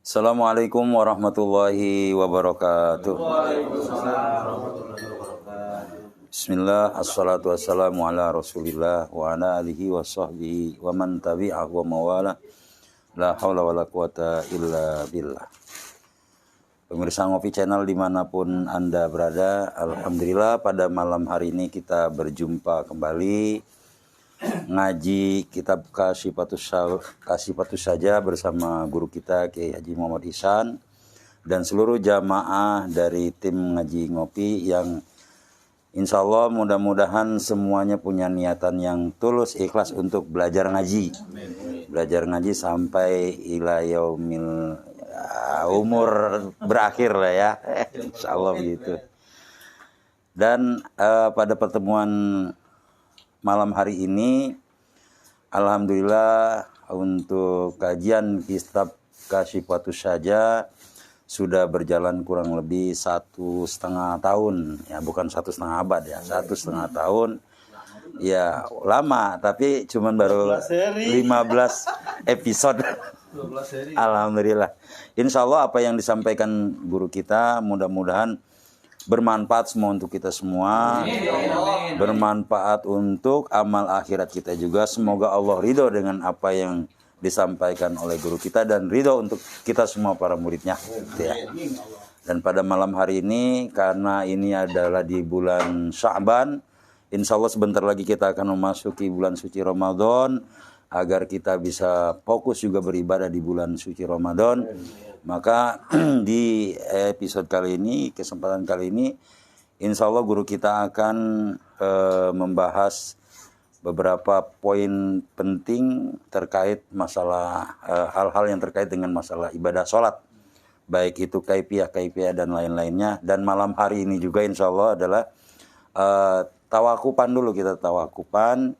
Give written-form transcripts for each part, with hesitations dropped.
Assalamualaikum warahmatullahi wabarakatuh. Bismillah, assalatu wassalamu ala rasulillah wa ala alihi wa sahbihi wa man tabi'ah wa mawala. La hawla wa la quwata illa billah. Pemirsa Ngopi Channel dimanapun Anda berada, alhamdulillah pada malam hari ini kita berjumpa kembali ngaji kitab Kasyifatus Saja bersama guru kita Kiai Haji Muhammad Ihsan dan seluruh jamaah dari tim ngaji ngopi yang insya Allah mudah-mudahan semuanya punya niatan yang tulus ikhlas untuk belajar ngaji. Belajar ngaji sampai ila yaumil umur berakhir lah ya. Insya Allah begitu. Dan pada pertemuan malam hari ini, alhamdulillah untuk kajian kitab Kasyifatus Saja sudah berjalan kurang lebih 1,5 tahun, ya bukan 1,5 abad ya, 1,5 tahun, ya lama, tapi cuman baru 15 episode. Alhamdulillah. Insya Allah apa yang disampaikan guru kita mudah-mudahan bermanfaat semua untuk kita semua, bermanfaat untuk amal akhirat kita juga. Semoga Allah ridho dengan apa yang disampaikan oleh guru kita dan ridho untuk kita semua para muridnya. Ya. Dan pada malam hari ini, karena ini adalah di bulan Sya'ban, insya Allah sebentar lagi kita akan memasuki bulan suci Ramadan, agar kita bisa fokus juga beribadah di bulan suci Ramadan. Maka di episode kali ini, kesempatan kali ini, insya Allah guru kita akan membahas beberapa poin penting terkait masalah hal-hal yang terkait dengan masalah ibadah sholat. Baik itu kaifiah dan lain-lainnya. Dan malam hari ini juga insya Allah adalah tawakupan dulu, kita tawakupan.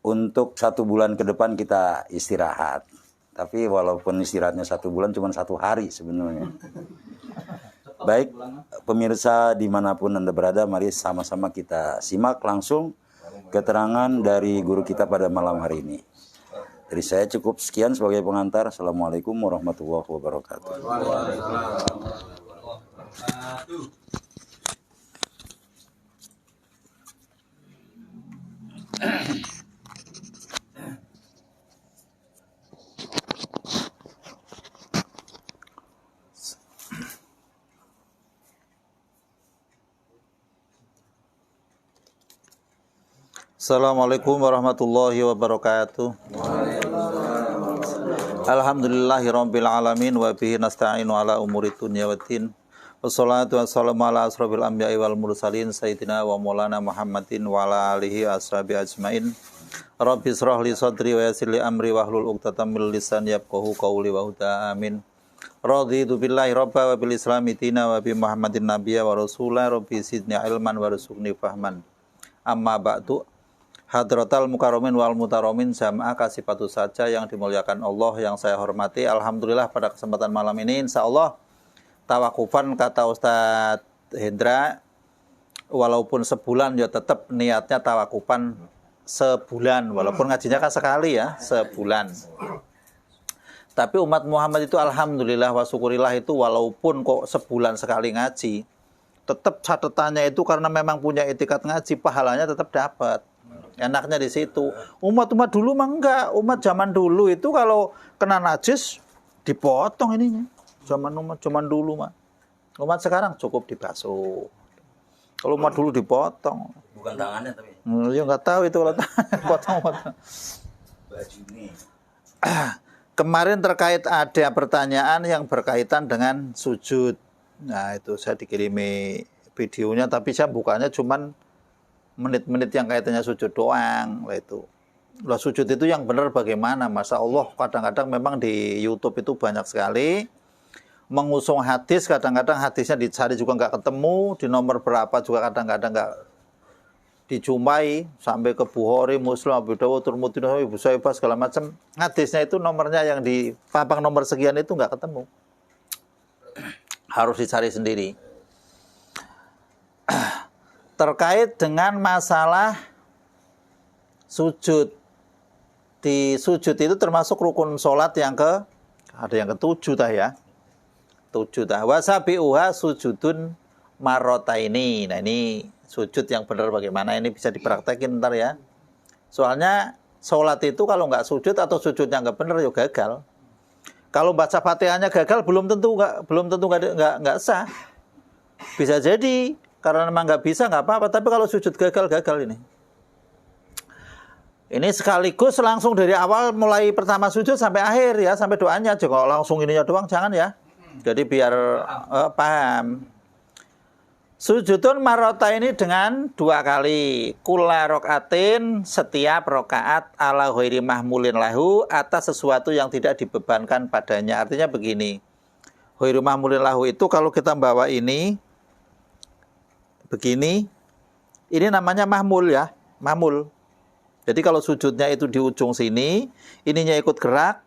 Untuk 1 bulan ke depan kita istirahat. Tapi walaupun istirahatnya 1 bulan cuma 1 hari sebenarnya. Baik, pemirsa dimanapun Anda berada, mari sama-sama kita simak langsung keterangan dari guru kita pada malam hari ini. Dari saya cukup sekian sebagai pengantar. Assalamualaikum warahmatullahi wabarakatuh. Assalamualaikum warahmatullahi wabarakatuh. Alhamdulillahirabbil alamin wa bihi nasta'inu ala umuri dunya waddin. Wassalatu wassalamu ala asrofil anbiya'i wal mursalin sayyidina wa maulana Muhammadin wa ala alihi ashabi ajmain. Rabbi israh li sadri wa yassir li amri wahlul 'uqdatam min lisani yafqahu qawli wa huda amin. Raditu billahi rabba wa bil islami dina wa bi Muhammadin nabiyya wa rasula rabbi zidni ilman warzuqni fahman. Amma ba'du. Hadratal mukarramin wal mutaromin jamaah Kasyifatus Saja yang dimuliakan Allah, yang saya hormati. Alhamdulillah pada kesempatan malam ini insya Allah tawakufan kata Ustadz Hendra, walaupun sebulan ya tetap niatnya tawakufan sebulan, walaupun ngajinya kan sekali ya, sebulan. Tapi umat Muhammad itu alhamdulillah wa syukurillah itu walaupun kok sebulan sekali ngaji, tetap catatannya itu karena memang punya etikat ngaji, pahalanya tetap dapat. Enaknya di situ. Umat dulu mah enggak. Umat zaman dulu itu kalau kena najis dipotong ininya. Zaman dulu mah. Umat sekarang cukup dibasuh. Kalau umat dulu dipotong. Bukan tangannya tapi. Ya enggak tahu itu kalau potong. Baju ini. Kemarin terkait ada pertanyaan yang berkaitan dengan sujud. Nah, itu saya dikirimi videonya tapi saya bukanya cuman menit-menit yang kaitannya sujud doang itu. Lah sujud itu yang benar bagaimana? Masya Allah kadang-kadang memang di YouTube itu banyak sekali mengusung hadis, kadang-kadang hadisnya dicari juga nggak ketemu, di nomor berapa juga kadang-kadang nggak dijumpai, sampai ke Bukhari, Muslim, Abu Dawud, Tirmidzi, Ibnu Saibah segala macam. Hadisnya itu nomornya yang di papan nomor sekian itu nggak ketemu. Harus dicari sendiri. Terkait dengan masalah sujud. Di sujud itu termasuk rukun sholat yang Ada yang ketujuh tah ya. 7 tah. Wasabi'uha sujudun marotaini. Nah ini sujud yang benar bagaimana, ini bisa dipraktekin ntar ya. Soalnya sholat itu kalau nggak sujud atau sujudnya nggak benar ya gagal. Kalau baca Fatihahnya gagal belum tentu nggak sah. Bisa jadi karena memang nggak bisa nggak apa-apa. Tapi kalau sujud gagal ini. Ini sekaligus langsung dari awal mulai pertama sujud sampai akhir ya, sampai doanya. Kalau langsung ininya doang jangan ya. Jadi biar paham. Sujudun marota ini dengan 2 kali. Kula rokaatin, setiap rokaat ala ghairi mahmulin lahu, atas sesuatu yang tidak dibebankan padanya. Artinya begini. Ghairi mahmulin lahu itu kalau kita bawa ini begini, ini namanya mahmul ya, mahmul. Jadi kalau sujudnya itu di ujung sini, ininya ikut gerak,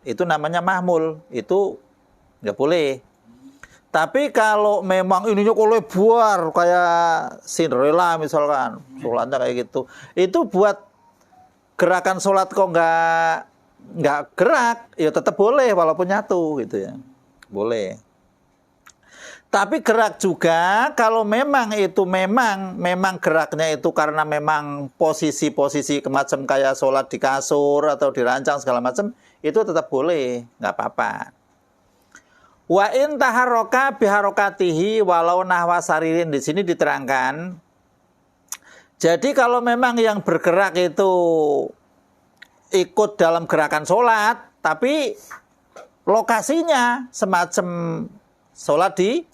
itu namanya mahmul. Itu nggak boleh. Tapi kalau memang ininya kok lebar kayak Cinderella misalkan, sholatnya kayak gitu, itu buat gerakan sholat kok nggak gerak, ya tetap boleh walaupun nyatu gitu ya, boleh. Tapi gerak juga kalau memang itu memang geraknya itu karena memang posisi-posisi macam kayak sholat di kasur atau dirancang segala macam, itu tetap boleh, nggak apa-apa. Wa in taharroka biharokatihi walau nahwa saririn, di sini diterangkan. Jadi kalau memang yang bergerak itu ikut dalam gerakan sholat, tapi lokasinya semacam sholat di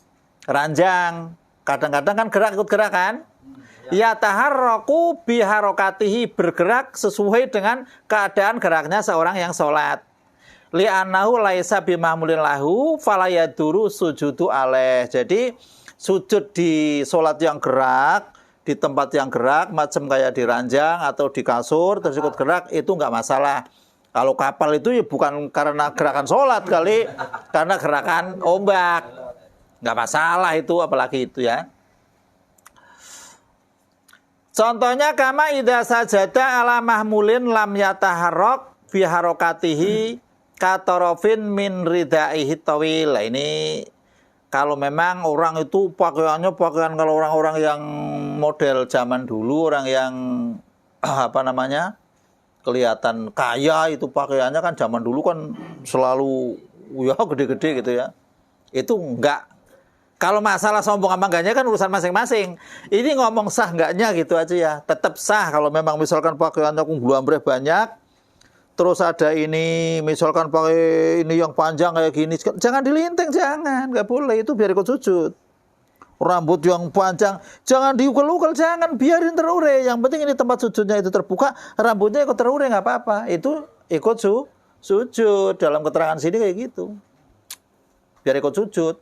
ranjang, kadang-kadang kan gerak ikut gerakan. Ya taharroku biharokatihi, bergerak sesuai dengan keadaan geraknya seorang yang sholat. Li'annahu laisa bimahmulin lahu falayaduru sujudu alaih. Jadi sujud di sholat yang gerak, di tempat yang gerak, macam kayak di ranjang atau di kasur, terus ikut gerak, itu nggak masalah. Kalau kapal itu ya bukan karena gerakan sholat kali, karena gerakan ombak. Nggak masalah itu, apalagi itu ya. Contohnya kama idza sajada ala mahmulin lam yataharrak biharokatihi katorofin min ridaihi tawil. Ini kalau memang orang itu pakaiannya pakaian, kalau orang-orang yang model zaman dulu, orang yang kelihatan kaya itu pakaiannya kan zaman dulu kan selalu ya gede-gede gitu ya. Itu enggak. Kalau masalah sombong apa enggaknya kan urusan masing-masing. Ini ngomong sah enggaknya gitu aja ya. Tetap sah kalau memang misalkan pakaiannya glambreh banyak. Terus ada ini, misalkan pakai ini yang panjang kayak gini, jangan dilinting, jangan, nggak boleh, itu biar ikut sujud. Rambut yang panjang, jangan diukel-ukel, jangan, biarin terurai. Yang penting ini tempat sujudnya itu terbuka, rambutnya ikut terurai, nggak apa-apa. Itu ikut sujud, dalam keterangan sini kayak gitu. Biar ikut sujud.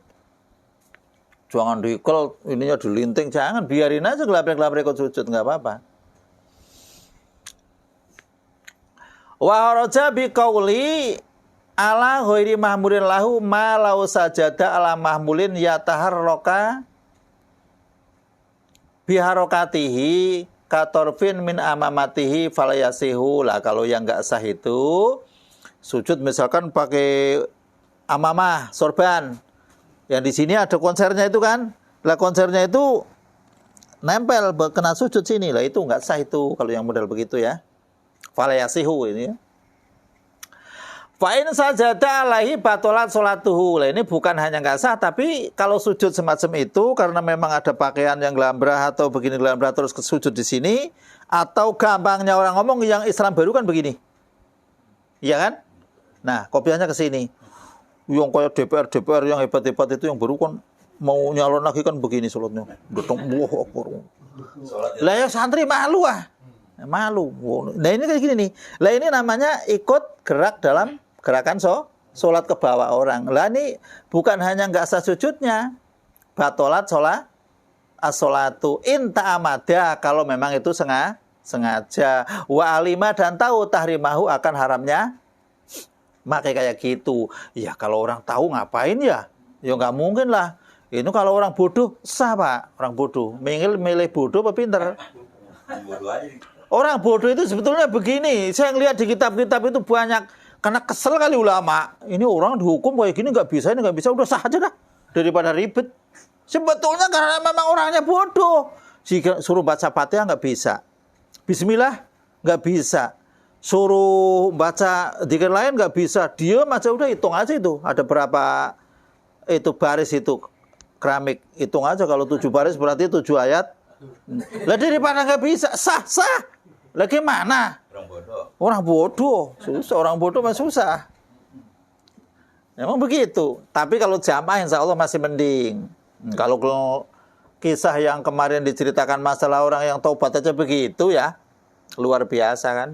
Jangan diukel, ininya dilinting, jangan, biarin aja gelabrak-gelabrak ikut sujud, nggak apa-apa. Wa haraja bi qauli ala ghairi mahmulin lahu ma lau sajada ala mahmulin yataharraka biharokatihi katorfin min amamatihi falayasihu. Lah kalau yang enggak sah itu sujud misalkan pakai amamah sorban. Yang di sini ada konsernya itu kan. Lah konsernya itu nempel kena sujud sini. Lah itu enggak sah itu kalau yang model begitu ya. Falayasihu ini ya. Fa'in sajada alaihi batolat sholatuhu. Ini bukan hanya nggak sah, tapi kalau sujud semacam itu karena memang ada pakaian yang gelambrah atau begini gelambrah terus sujud di sini, atau gampangnya orang ngomong yang Islam baru kan begini, iya kan? Nah, kopiahnya ke sini. Yang kayak DPR yang hebat-hebat itu yang baru kan mau nyalon lagi kan begini sholatnya. Datang lah ya santri malu ah. Malu. Nah ini kayak gini nih. Lah ini namanya ikut gerak dalam gerakan sholat ke bawah orang. Lah ini bukan hanya nggak sah sujudnya, batolat sholat as-sholatu in ta'amada, kalau memang itu sengaja. Wa alima, dan tahu tahrimahu, akan haramnya. Maka kayak gitu. Ya kalau orang tahu ngapain ya? Ya nggak mungkin lah. Ini kalau orang bodoh sah Pak. Orang bodoh milih bodoh apa pinter? Bodoh aja. Orang bodoh itu sebetulnya begini, saya lihat di kitab-kitab itu banyak Karena kesel kali ulama. Ini orang dihukum kayak gini nggak bisa, ini nggak bisa, udah sah aja dah daripada ribet. Sebetulnya karena memang orangnya bodoh. Jika suruh baca Fatihah nggak bisa, Bismillah nggak bisa, suruh baca dzikir lain nggak bisa, dia aja udah hitung aja itu ada berapa itu baris itu keramik, hitung aja kalau 7 baris berarti 7 ayat. Lah daripada nggak bisa, sah. Lagi mana? Orang bodoh, susah. Orang bodoh mah susah. Memang begitu. Tapi kalau jamaah insya Allah masih mending. Kalau kisah yang kemarin diceritakan masalah orang yang taubat aja begitu ya, luar biasa kan.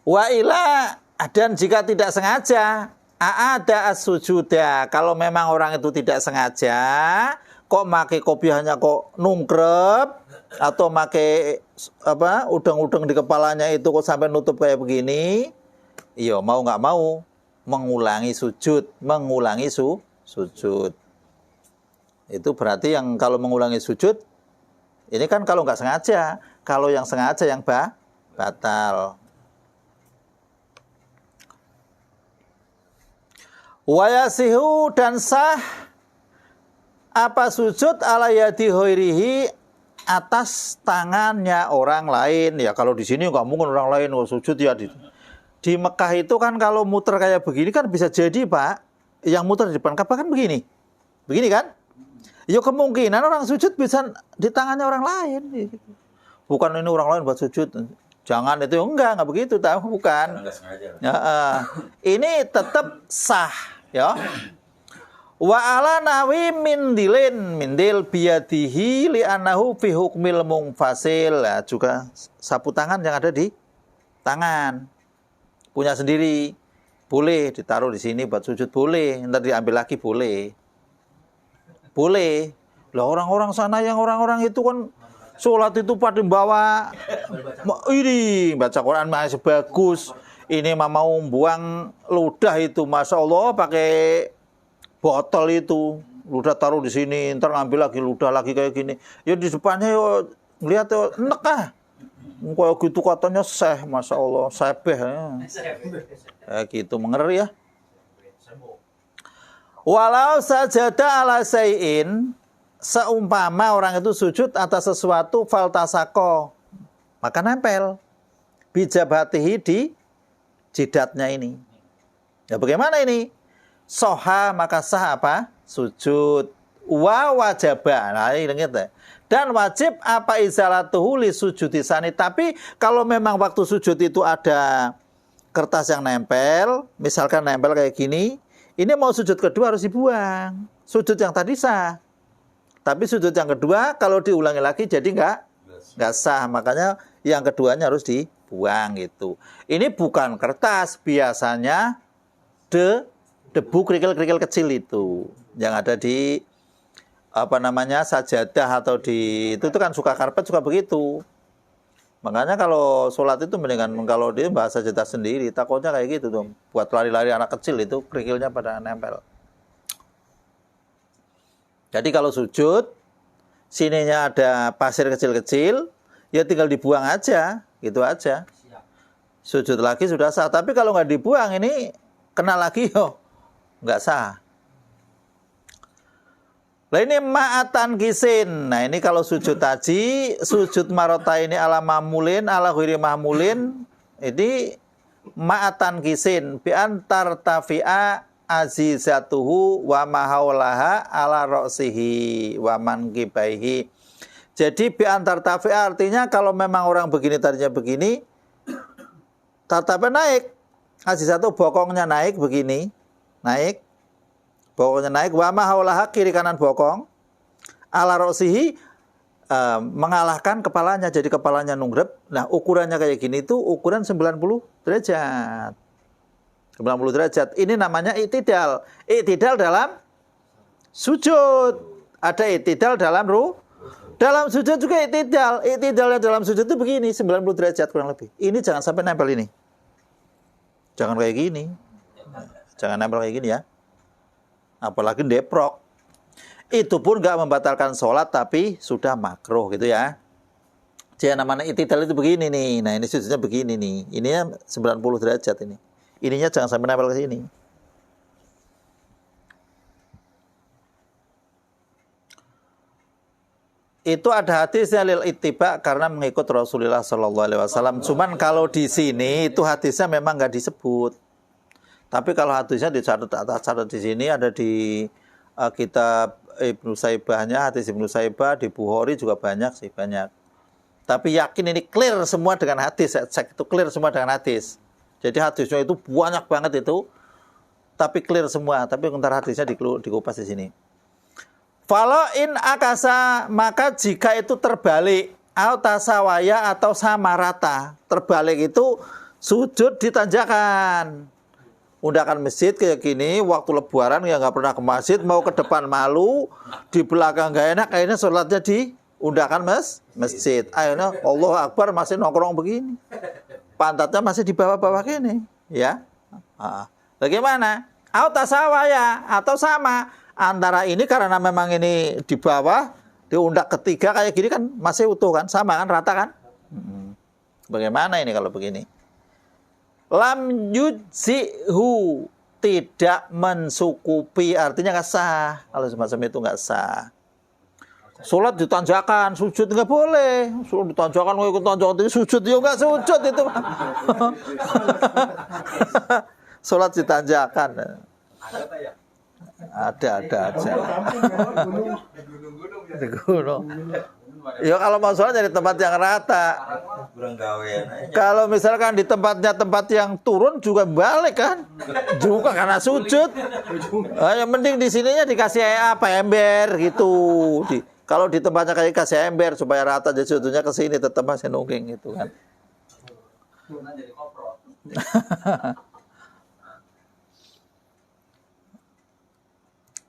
Wa ila, dan jika tidak sengaja, ada as-sujuda. Kalau memang orang itu tidak sengaja, kok make kopiahnya kok nungkrep atau make udang-udang di kepalanya itu kok sampai nutup kayak begini, iya mau nggak mau mengulangi sujud, sujud. Itu berarti yang kalau mengulangi sujud, ini kan kalau nggak sengaja. Kalau yang sengaja yang batal. Wayasihu, dan sah apa sujud ala yadi hoirihi, atas tangannya orang lain. Ya kalau di sini nggak mungkin orang lain sujud ya. Di Mekah itu kan kalau muter kayak begini kan bisa jadi Pak, yang muter di depan Ka'bah kan begini kan? Ya kemungkinan orang sujud bisa di tangannya orang lain. Bukan ini orang lain buat sujud. Jangan itu, enggak begitu, tahu bukan. Ya, ini tetap sah, ya. Wa ala nawi mindil biyadihi li annahu fi hukmil mungfasil. Ya, juga sapu tangan yang ada di tangan. Punya sendiri. Boleh ditaruh di sini buat sujud, boleh. Ntar diambil lagi, boleh. Boleh. Lah orang-orang sana yang orang-orang itu kan sholat itu pada bawa ini baca Quran masih bagus. Ini mau buang ludah itu, masya Allah pakai botol itu, ludah taruh di sini, ntar ngambil lagi ludah lagi kayak gini. Ya di depannya yo lihat yo enek ah. Kayak gitu katanya seh, masya Allah, sebeh ya. Gitu mengeri ya. Walau sajada ala sayin, seumpama orang itu sujud atas sesuatu faltasako, maka nempel bijabatihi di jidatnya ini. Ya bagaimana ini? Soha, maka sah apa? Sujud. Wa wajaba. Nah ini ingat. Dan wajib apa izalatuhu li sujudisani. Tapi kalau memang waktu sujud itu ada kertas yang nempel, misalkan nempel kayak gini, ini mau sujud kedua harus dibuang. Sujud yang tadi sah. Tapi sujud yang kedua kalau diulangi lagi jadi nggak sah. Makanya yang keduanya harus dibuang gitu. Ini bukan kertas, biasanya debu kerikil-kerikil kecil itu yang ada di sajadah atau di itu kan suka karpet suka begitu. Makanya kalau sholat itu mendingan kalau dia bahasa sajadah sendiri, takutnya kayak gitu tuh. Buat lari-lari anak kecil itu kerikilnya pada nempel. Jadi kalau sujud, sininya ada pasir kecil-kecil, ya tinggal dibuang aja, gitu aja. Sujud lagi sudah sah. Tapi kalau nggak dibuang ini kena lagi, nggak sah. Nah ini ma'atan kisin. Nah ini kalau sujud tadi, sujud marota ini ala mahmulin, ala huiri mahmulin, ini ma'atan kisin. Bi antar tafi'a azizatuhu wa mahaulaha ala ro'sihi wa mankibaihi. Jadi bi antar tafi'a artinya kalau memang orang begini tadinya begini, tatapnya naik. Azizatuhu bokongnya naik begini, naik. Bokongnya naik, wa mahaulaha kiri kanan bokong, ala ro'sihi mengalahkan kepalanya, jadi kepalanya nunggrep. Nah ukurannya kayak gini itu ukuran 90 derajat. 90 derajat. Ini namanya i'tidal. I'tidal dalam sujud. Ada i'tidal dalam dalam sujud juga i'tidal. I'tidalnya dalam sujud itu begini, 90 derajat kurang lebih. Ini jangan sampai nempel ini. Jangan kayak gini. Jangan nempel kayak gini ya. Apalagi deprok. Itu pun nggak membatalkan sholat, tapi sudah makruh gitu ya. Dia namanya itidal itu begini nih. Nah, ini sujudnya begini nih. Ininya 90 derajat ini. Ininya jangan sampai nempel ke sini. Itu ada hadisnya lil ittiba karena mengikut Rasulullah Shallallahu Alaihi Wasallam. Cuman kalau di sini itu hadisnya memang nggak disebut. Tapi kalau hadisnya dicatat di sini ada di kitab Ibnu Saibahnya, hadis Ibnu Saibah, di Bukhari juga banyak sih, banyak. Tapi yakin ini clear semua dengan hadis. Saya cek itu clear semua dengan hadis. Jadi hadisnya itu banyak banget itu, tapi clear semua. Tapi ntar hadisnya dikupas di sini. Falo in akasa, maka jika itu terbalik, atau tasawaya atau sama rata, terbalik itu sujud ditanjakan. Undakan masjid kayak gini, waktu lebaran ya nggak pernah ke masjid, mau ke depan malu, di belakang nggak enak, akhirnya sholatnya di undakan masjid. Akhirnya Allah Akbar masih nongkrong begini, pantatnya masih di bawah-bawah gini, ya. Bagaimana? Atau tasawaya atau sama. Antara ini karena memang ini di bawah, di undak ketiga kayak gini kan masih utuh kan, sama kan, rata kan? Bagaimana ini kalau begini? Lam yujzihu, tidak mensukupi, artinya nggak sah. Kalau semacam itu nggak sah. Sholat ditanjakan, sujud nggak boleh. Sholat ditanjakan, ikut tanjakan, sujud ya nggak sujud itu. Sholat ditanjakan. Ada aja. Di gunung. Ya kalau mau sholat jadi tempat yang rata. Kalau misalkan di tempat yang turun juga balik kan, juga karena sujud. Yang penting di sininya dikasih ember gitu. Kalau di tempatnya kayak kasih ember supaya rata, jadi sujudnya ke sini tetap masih nungging gitu kan.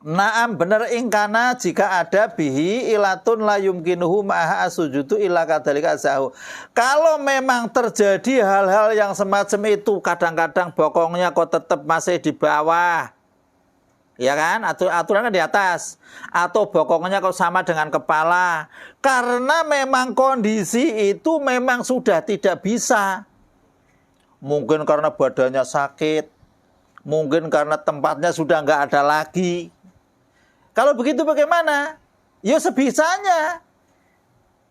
Naam bener ingkana jika ada bihi ilatun la yumkinuhu ma'aha sujudu illa kadhalika azahu. Kalau memang terjadi hal-hal yang semacam itu, kadang-kadang bokongnya kok tetap masih di bawah, ya kan? Aturannya di atas, atau bokongnya kok sama dengan kepala, karena memang kondisi itu memang sudah tidak bisa. Mungkin karena badannya sakit, mungkin karena tempatnya sudah nggak ada lagi. Kalau begitu bagaimana? Ya sebisanya.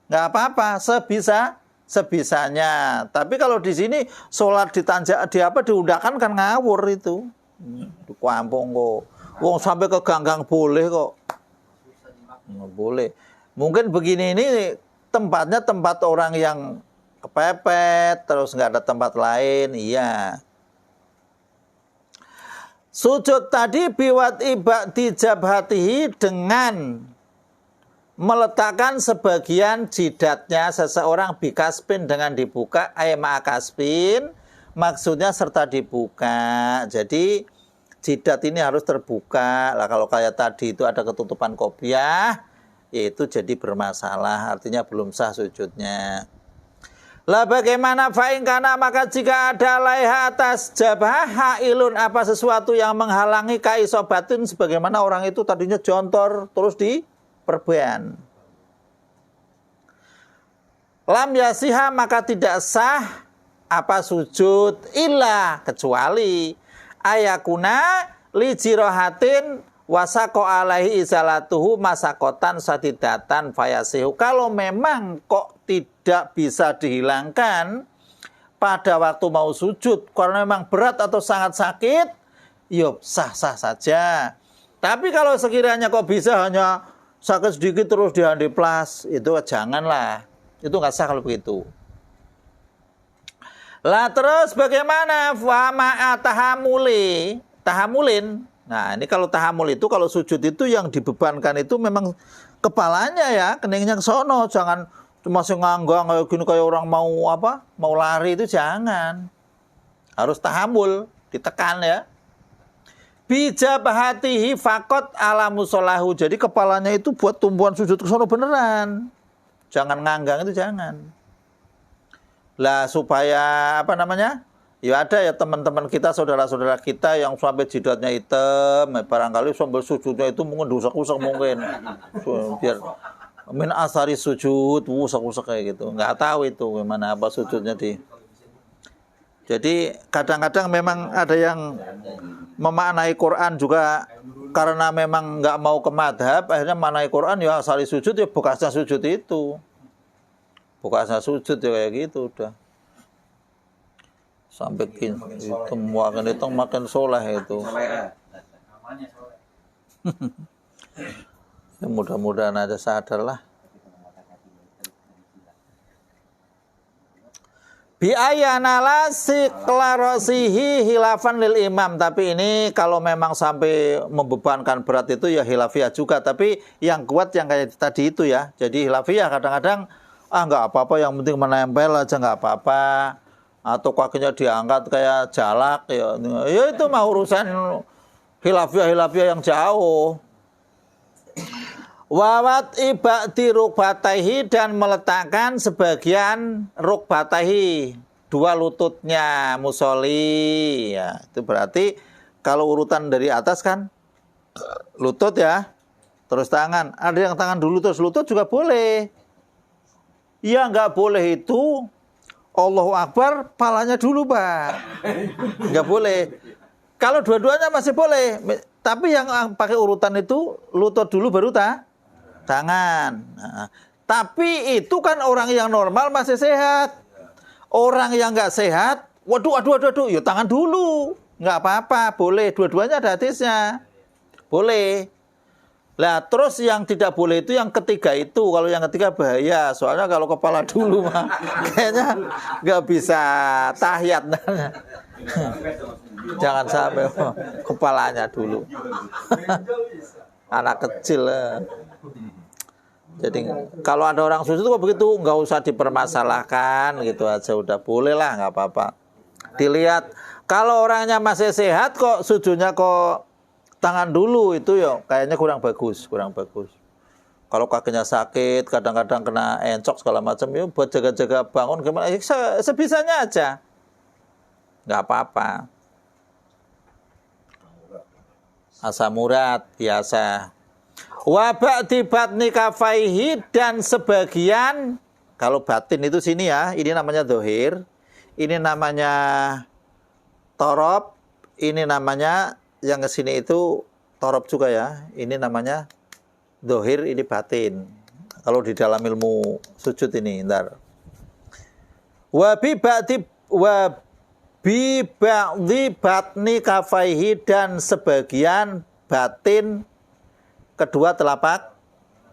Nggak apa-apa, sebisanya. Tapi kalau di sini sholat diundakan kan ngawur itu. Di kampung kok. Wong sampai ke ganggang boleh kok. Nggak boleh. Mungkin begini ini tempatnya tempat orang yang kepepet, terus nggak ada tempat lain, iya. Sujud tadi biwat ibati jabhatihi, dengan meletakkan sebagian jidatnya seseorang bikaspin, dengan dibuka, ma'akaspin, maksudnya serta dibuka. Jadi jidat ini harus terbuka. Lah kalau kayak tadi itu ada ketutupan kopiah, itu jadi bermasalah, artinya belum sah sujudnya. Lah bagaimana fa'ingkana, maka jika ada laiha atas jabah hailun, apa sesuatu yang menghalangi kaisobatin, sebagaimana orang itu tadinya jontor terus diperban. Lam yasiha, maka tidak sah apa sujud illa, kecuali ayakuna li jirohatin wasako alaihi izalatuhu masakotan sadidatan fayasihu. Kalau memang kok tidak bisa dihilangkan pada waktu mau sujud karena memang berat atau sangat sakit, yuk sah-sah saja. Tapi kalau sekiranya kok bisa hanya sakit sedikit terus dihandiplas, itu janganlah. Itu nggak sah kalau begitu. Lah terus bagaimana? Fama tahamulin. Nah ini kalau tahamul itu, kalau sujud itu yang dibebankan itu memang kepalanya ya, keningnya ke sono, jangan masih nganggang kayak gini kayak orang mau lari, itu jangan. Harus tahamul, ditekan ya. Bijabahatihi fakot ala musolahu. Jadi kepalanya itu buat tumpuan sujud ke sono beneran. Jangan nganggang, itu jangan. Lah supaya ya ada ya teman-teman kita, saudara-saudara kita yang sampai jidatnya hitam, barangkali sambil sujudnya itu mungkin dosa-dosa mungkin. Biar min asari sujud, wusak-wusak kayak gitu. Nggak tahu itu gimana apa sujudnya di. Jadi kadang-kadang memang ada yang memaknai Quran juga karena memang nggak mau ke madhab, akhirnya memaknai Quran ya asari sujud ya bekasnya sujud itu. Bekasnya sujud ya kayak gitu udah. Sampai itu makin soleh itu. Ya, mudah-mudahan aja sadar lah. Bi'ayana lasiklarosihi hilafan lil imam. Tapi ini kalau memang sampai membebankan berat itu ya hilafiyah juga. Tapi yang kuat yang kayak tadi itu ya. Jadi hilafiyah kadang-kadang nggak apa-apa, yang penting menempel aja nggak apa-apa. Atau kakinya diangkat kayak jalak ya itu mah urusan hilafiyah yang jauh. Wawat ibadi rukbataihi, dan meletakkan sebagian rukbataihi, dua lututnya musolli ya. Itu berarti kalau urutan dari atas kan lutut ya, terus tangan. Ada yang tangan dulu terus lutut juga boleh. Ya nggak boleh itu Allahu Akbar palanya dulu Pak, nggak boleh. Kalau dua-duanya masih boleh, tapi yang pakai urutan itu lutut dulu baru tangan. Nah, tapi itu kan orang yang normal masih sehat. Orang yang nggak sehat, waduh, ya tangan dulu, nggak apa-apa, boleh. Dua-duanya ada hadisnya, boleh. Lah terus yang tidak boleh itu yang ketiga itu. Kalau yang ketiga bahaya, soalnya kalau kepala dulu mah kayaknya nggak bisa tahiyat. Jangan sampai kepalanya dulu. Anak kecil. Jadi kalau ada orang sujud kok begitu, nggak usah dipermasalahkan gitu aja, udah boleh lah, nggak apa-apa. Dilihat kalau orangnya masih sehat kok sujudnya kok tangan dulu, itu ya kayaknya kurang bagus. Kalau kakinya sakit, kadang-kadang kena encok segala macam, ya buat jaga-jaga bangun gimana, sebisanya aja, nggak apa-apa. Asam urat biasa. Wabak di batni kafaihi, dan sebagian, kalau batin itu sini ya, ini namanya dohir, ini namanya torob, ini namanya yang ke sini itu torob juga ya, ini namanya dohir, ini batin. Kalau di dalam ilmu sujud ini, ntar. Wabi ba'di batni kafaihi, dan sebagian batin kedua telapak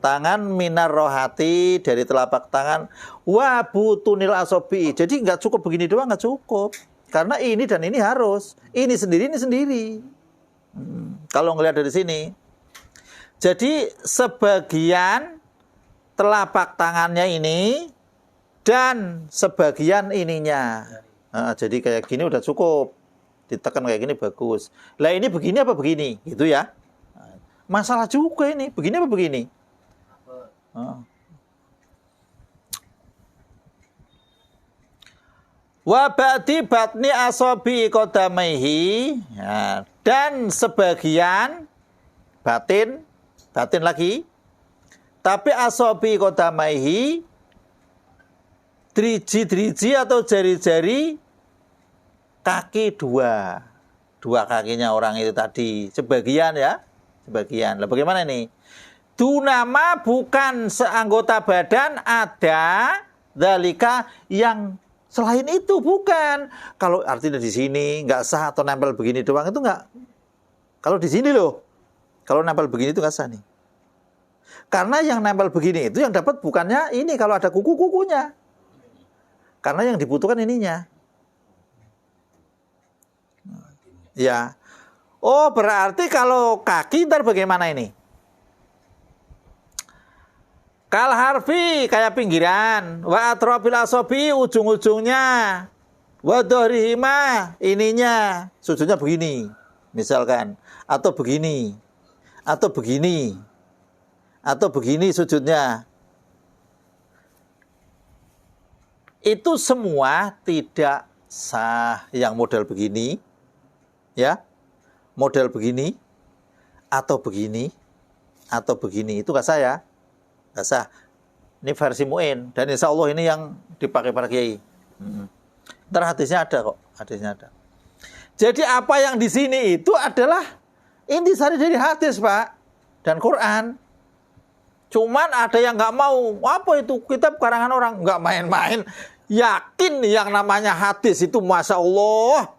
tangan, minar rohati, dari telapak tangan, wabutunil asobi. Jadi nggak cukup begini doang, nggak cukup, karena ini dan ini harus, ini sendiri. Kalau ngelihat dari sini, jadi sebagian telapak tangannya ini dan sebagian ininya. Nah, jadi kayak gini udah cukup, ditekan kayak gini bagus. Lah ini begini apa begini, gitu ya. Masalah juga ini, begini apa begini? Wa ba'di batni asobi qadamaihi, ya, dan sebagian batin lagi, tapi asobi qadamaihi, driji atau jari-jari kaki dua kakinya orang itu tadi, sebagian ya. Sebagian. Lah bagaimana ini? Dunama bukan seanggota badan, ada dalika yang selain itu, bukan. Kalau artinya di sini nggak sah atau nempel begini doang itu nggak. Kalau di sini loh, kalau nempel begini itu nggak sah nih. Karena yang nempel begini itu yang dapat bukannya ini kalau ada kuku-kukunya. Karena yang dibutuhkan ininya. Ya. Oh, berarti kalau kaki ntar bagaimana ini? Kal harfi, kayak pinggiran. Wa atrobil asobi, ujung-ujungnya. Wa dohrihima, ininya. Sujudnya begini, misalkan. Atau begini. Atau begini. Atau begini sujudnya. Itu semua tidak sah yang model begini. Ya. Model begini, atau begini, itu nggak saya. nggak sah. Ini versi Mu'in, dan insya Allah ini yang dipakai para kiai. Ntar hadisnya ada kok, hadisnya ada. Jadi apa yang di sini itu adalah intisari dari hadis, Pak, dan Quran. Cuman ada yang nggak mau, apa itu kitab karangan orang, nggak main-main. Yakin yang namanya hadis itu, Masya Allah,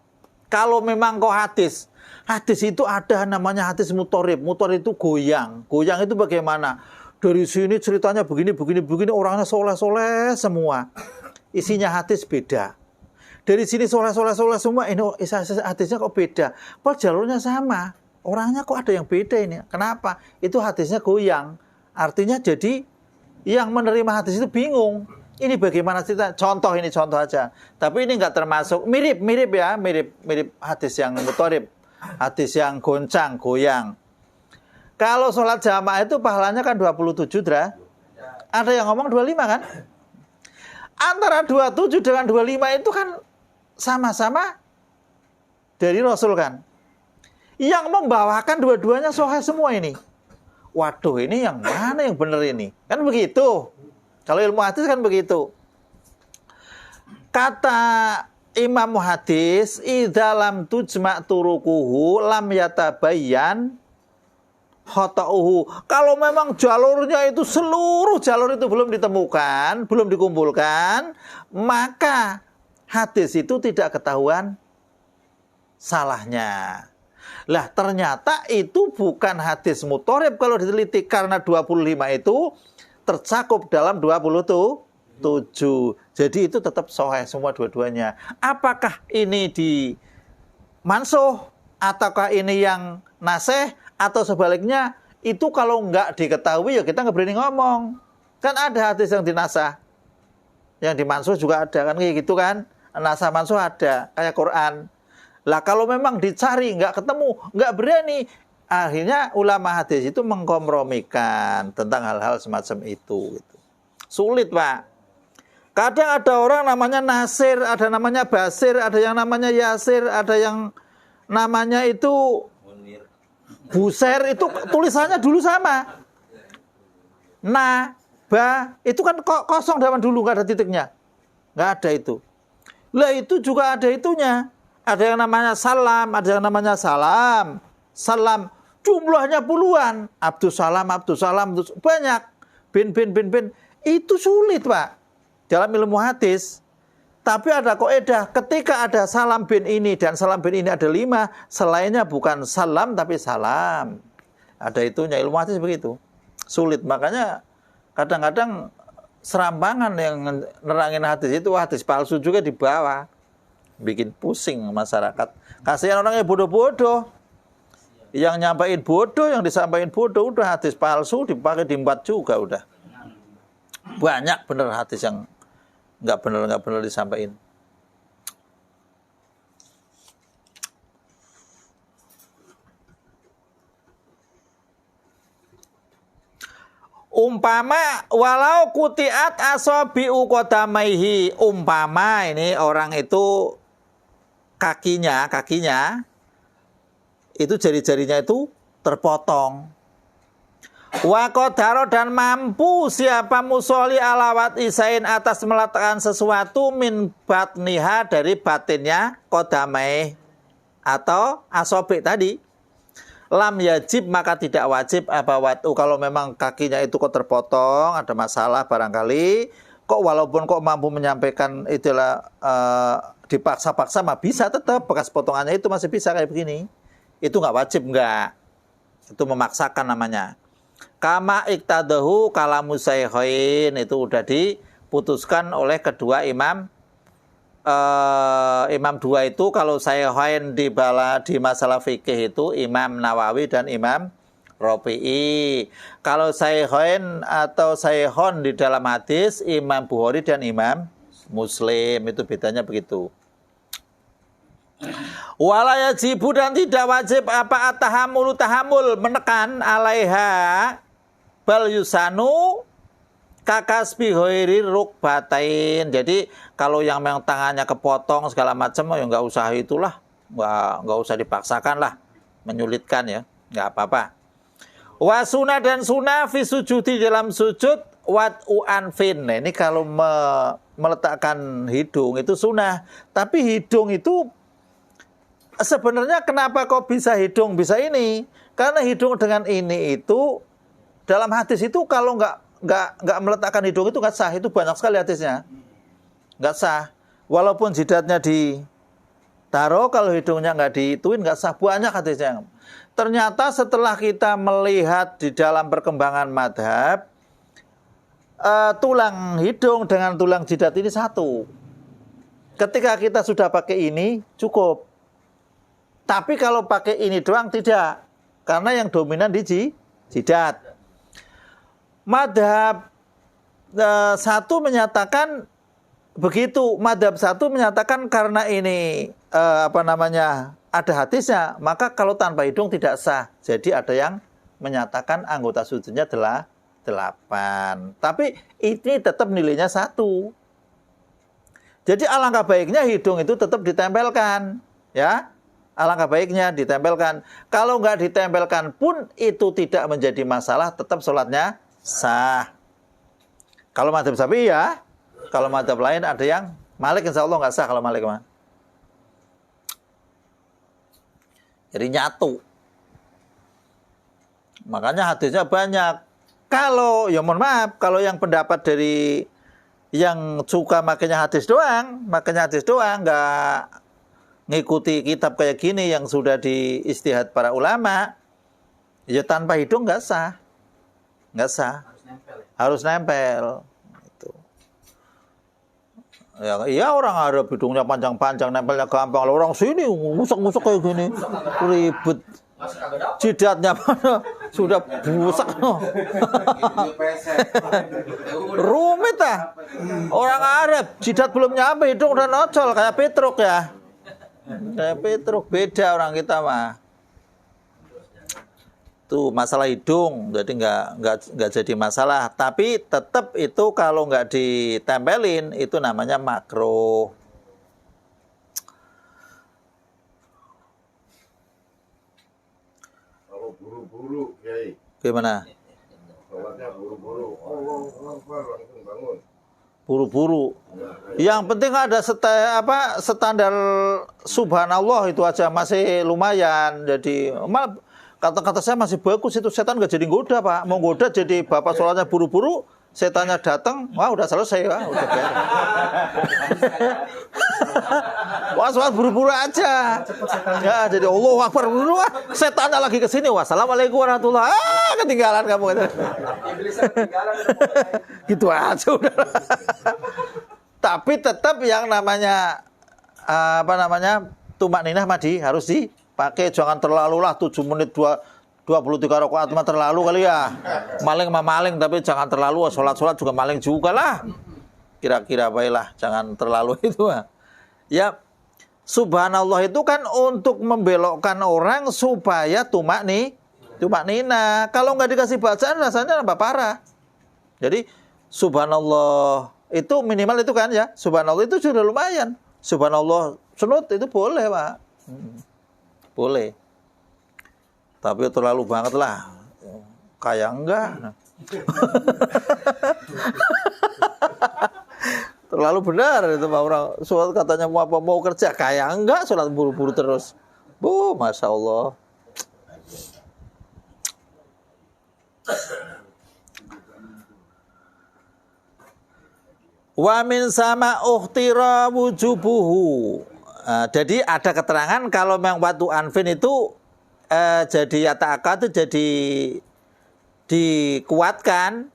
kalau memang kok hadis itu ada namanya hadis mutorib. Mutorib itu goyang. Goyang itu bagaimana? Dari sini ceritanya begini, orangnya soleh-soleh semua. Isinya hadis beda. Dari sini soleh-soleh semua, ini hadisnya kok beda. Padahal jalurnya sama. Orangnya kok ada yang beda ini. Kenapa? Itu hadisnya goyang. Artinya jadi yang menerima hadis itu bingung. Ini bagaimana cerita? Contoh aja. Tapi ini nggak termasuk, mirip hadis yang mutorib. Hadis yang goncang, goyang. Kalau sholat jamaah itu pahalanya kan 27, Dra. Ada yang ngomong 25 kan? Antara 27 dengan 25 itu kan sama-sama dari Rasul kan. Yang membawakan dua-duanya sahih semua ini. Waduh, ini yang mana yang benar ini? Kan begitu. Kalau ilmu hadis kan begitu. Kata Imam hadis, idza lam tujma' turukuhu lam yatabayyan khata'uhu. Kalau memang jalurnya itu seluruh jalur itu belum ditemukan, belum dikumpulkan, maka hadis itu tidak ketahuan salahnya. Lah ternyata itu bukan hadis mutorib kalau diteliti, karena 25 itu tercakup dalam 27. Jadi itu tetap sahih semua dua-duanya. Apakah ini di mansuh ataukah ini yang nasih atau sebaliknya, itu kalau nggak diketahui ya kita nggak berani ngomong. Kan ada hadis yang dinasah, yang dimansuh juga ada kan, kayak gitu kan. Nasah mansuh ada, kayak Quran. Lah kalau memang dicari nggak ketemu, nggak berani, akhirnya ulama hadis itu mengkompromikan tentang hal-hal semacam itu. Sulit, Pak. Kadang ada orang namanya Nasir, ada namanya Basir, ada yang namanya Yasir, ada yang namanya itu Buser, itu tulisannya dulu sama. Ba, itu kan kosong zaman dulu, nggak ada titiknya. Nggak ada itu. Lah itu juga ada itunya. Ada yang namanya Salam, ada yang namanya Salam. Salam, jumlahnya puluhan. Abdus Salam, banyak. Bin. Itu sulit, Pak, dalam ilmu hadis. Tapi ada kaidah, ketika ada salam bin ini dan salam bin ini ada 5, selainnya bukan salam tapi salam. Ada itunya, ilmu hadis begitu. Sulit, makanya kadang-kadang serampangan yang nerangin hadis itu hadis palsu juga dibawa. Bikin pusing masyarakat. Kasihan orangnya bodoh-bodoh. Yang nyampain bodoh, yang disampaikan bodoh, udah hadis palsu dipakai diembat juga udah. Banyak bener hadis yang nggak benar disampaikan. Umpama walau kutiat asabi'u qadamaihi, umpama ini orang itu kakinya itu jari-jarinya itu terpotong. Wa qadaro, dan mampu siapa musolli alawat isain atas meletakkan sesuatu min batniha dari batinnya qadamai atau asobi tadi, lam yajib maka tidak wajib apa watu. Kalau memang kakinya itu kok terpotong, ada masalah barangkali, kok walaupun kok mampu menyampaikan itulah dipaksa-paksa mah bisa, tetap bekas potongannya itu masih bisa kayak begini. Itu nggak wajib, nggak. Itu memaksakan namanya. Kama iktadahu kalamu saykhain, itu udah diputuskan oleh kedua imam. Imam dua itu kalau saykhain di masalah fikih itu Imam Nawawi dan Imam Rafi'i. Kalau saykhain atau saykhon di dalam hadis Imam Bukhari dan Imam Muslim, itu bedanya begitu. Wala yajibu, dan tidak wajib apa tahamul menekan alaiha bal yusanu kakasbi ghairi rukbatain. Jadi kalau yang memang tangannya kepotong segala macam ya nggak usah itulah, nggak usah dipaksakan lah, menyulitkan ya, nggak apa-apa. Wa sunnah dan sunnah fi sujudi dalam sujud wat'u anfin. Nah, ini kalau meletakkan hidung itu sunnah. Tapi hidung itu sebenarnya kenapa kok bisa hidung bisa ini? Karena hidung dengan ini itu dalam hadis itu kalau nggak meletakkan hidung itu nggak sah. Itu banyak sekali hadisnya. Nggak sah. Walaupun jidatnya ditaruh, kalau hidungnya nggak diituin nggak sah. Banyak hadisnya. Ternyata setelah kita melihat di dalam perkembangan madhab, tulang hidung dengan tulang jidat ini satu. Ketika kita sudah pakai ini, cukup. Tapi kalau pakai ini doang, tidak. Karena yang dominan di jidat. Madhab satu menyatakan begitu. Madhab satu menyatakan karena ini ada hadisnya, maka kalau tanpa hidung tidak sah. Jadi ada yang menyatakan anggota sujudnya 8. Tapi ini tetap nilainya 1. Jadi alangkah baiknya hidung itu tetap ditempelkan, ya. Alangkah baiknya ditempelkan. Kalau nggak ditempelkan pun itu tidak menjadi masalah, tetap sholatnya sah. Kalau madhab Syafi'i ya. Kalau madhab lain ada yang Malik, insya Allah nggak sah kalau Malik mah. Jadi nyatu. Makanya hadisnya banyak. Kalau, ya mohon maaf, kalau yang pendapat dari yang suka makanya hadis doang, nggak ngikuti kitab kayak gini yang sudah diistihad para ulama, ya tanpa hidung nggak sah. Nggak sah. Harus nempel. Gitu. Ya, iya orang Arab hidungnya panjang-panjang, nempelnya gampang. Kalau orang sini ngusuk-ngusuk kayak gini, ribet. Jidatnya mana sudah busak. Rumit ah. Orang Arab jidat belum nyampe hidung udah nocol kayak Petruk ya. Kayak Petruk, beda orang kita mah. Tuh masalah hidung, jadi nggak jadi masalah. Tapi tetap itu kalau nggak ditempelin itu namanya makruh. Buru-buru, Kiai. Gimana? Sholatnya buru-buru. Langsung bangun. Buru-buru. Yang penting ada standar subhanallah itu aja masih lumayan. Jadi kata-kata saya masih bagus itu, setan nggak jadi goda Pak. Mau goda jadi bapak sholatnya buru-buru, setannya datang, wah udah selesai, wah udah beres. Wah sholat buru-buru aja. Ya jadi Allahu Akbar dulu, setannya lagi ke sini. Wassalamualaikum warahmatullahi wabarakatuh. Ketinggalan kamu. Gitu aja udah. Tapi tetap yang namanya tumak ninah madi harus dipakai, jangan terlalu lah 7 menit 23 rakaat mah terlalu kali ya. Maling mah maling, tapi jangan terlalu. Sholat juga maling juga lah. Kira-kira baiklah, jangan terlalu itu. Ya, subhanallah itu kan untuk membelokkan orang supaya tumak nina. Kalau nggak dikasih bacaan rasanya nambah parah. Jadi subhanallah itu minimal itu kan ya. Subhanallah itu sudah lumayan. Subhanallah sunut itu boleh Pak. Boleh. Tapi terlalu banget lah. Kayak enggak. Terlalu benar itu Pak orang. Sholat katanya mau kerja. Kayak enggak, sholat buru-buru terus. Masya Allah. Wa min sama ukhtira wujubuhu. Jadi ada keterangan kalau memang watu anfin itu jadi yata'aka itu jadi dikuatkan.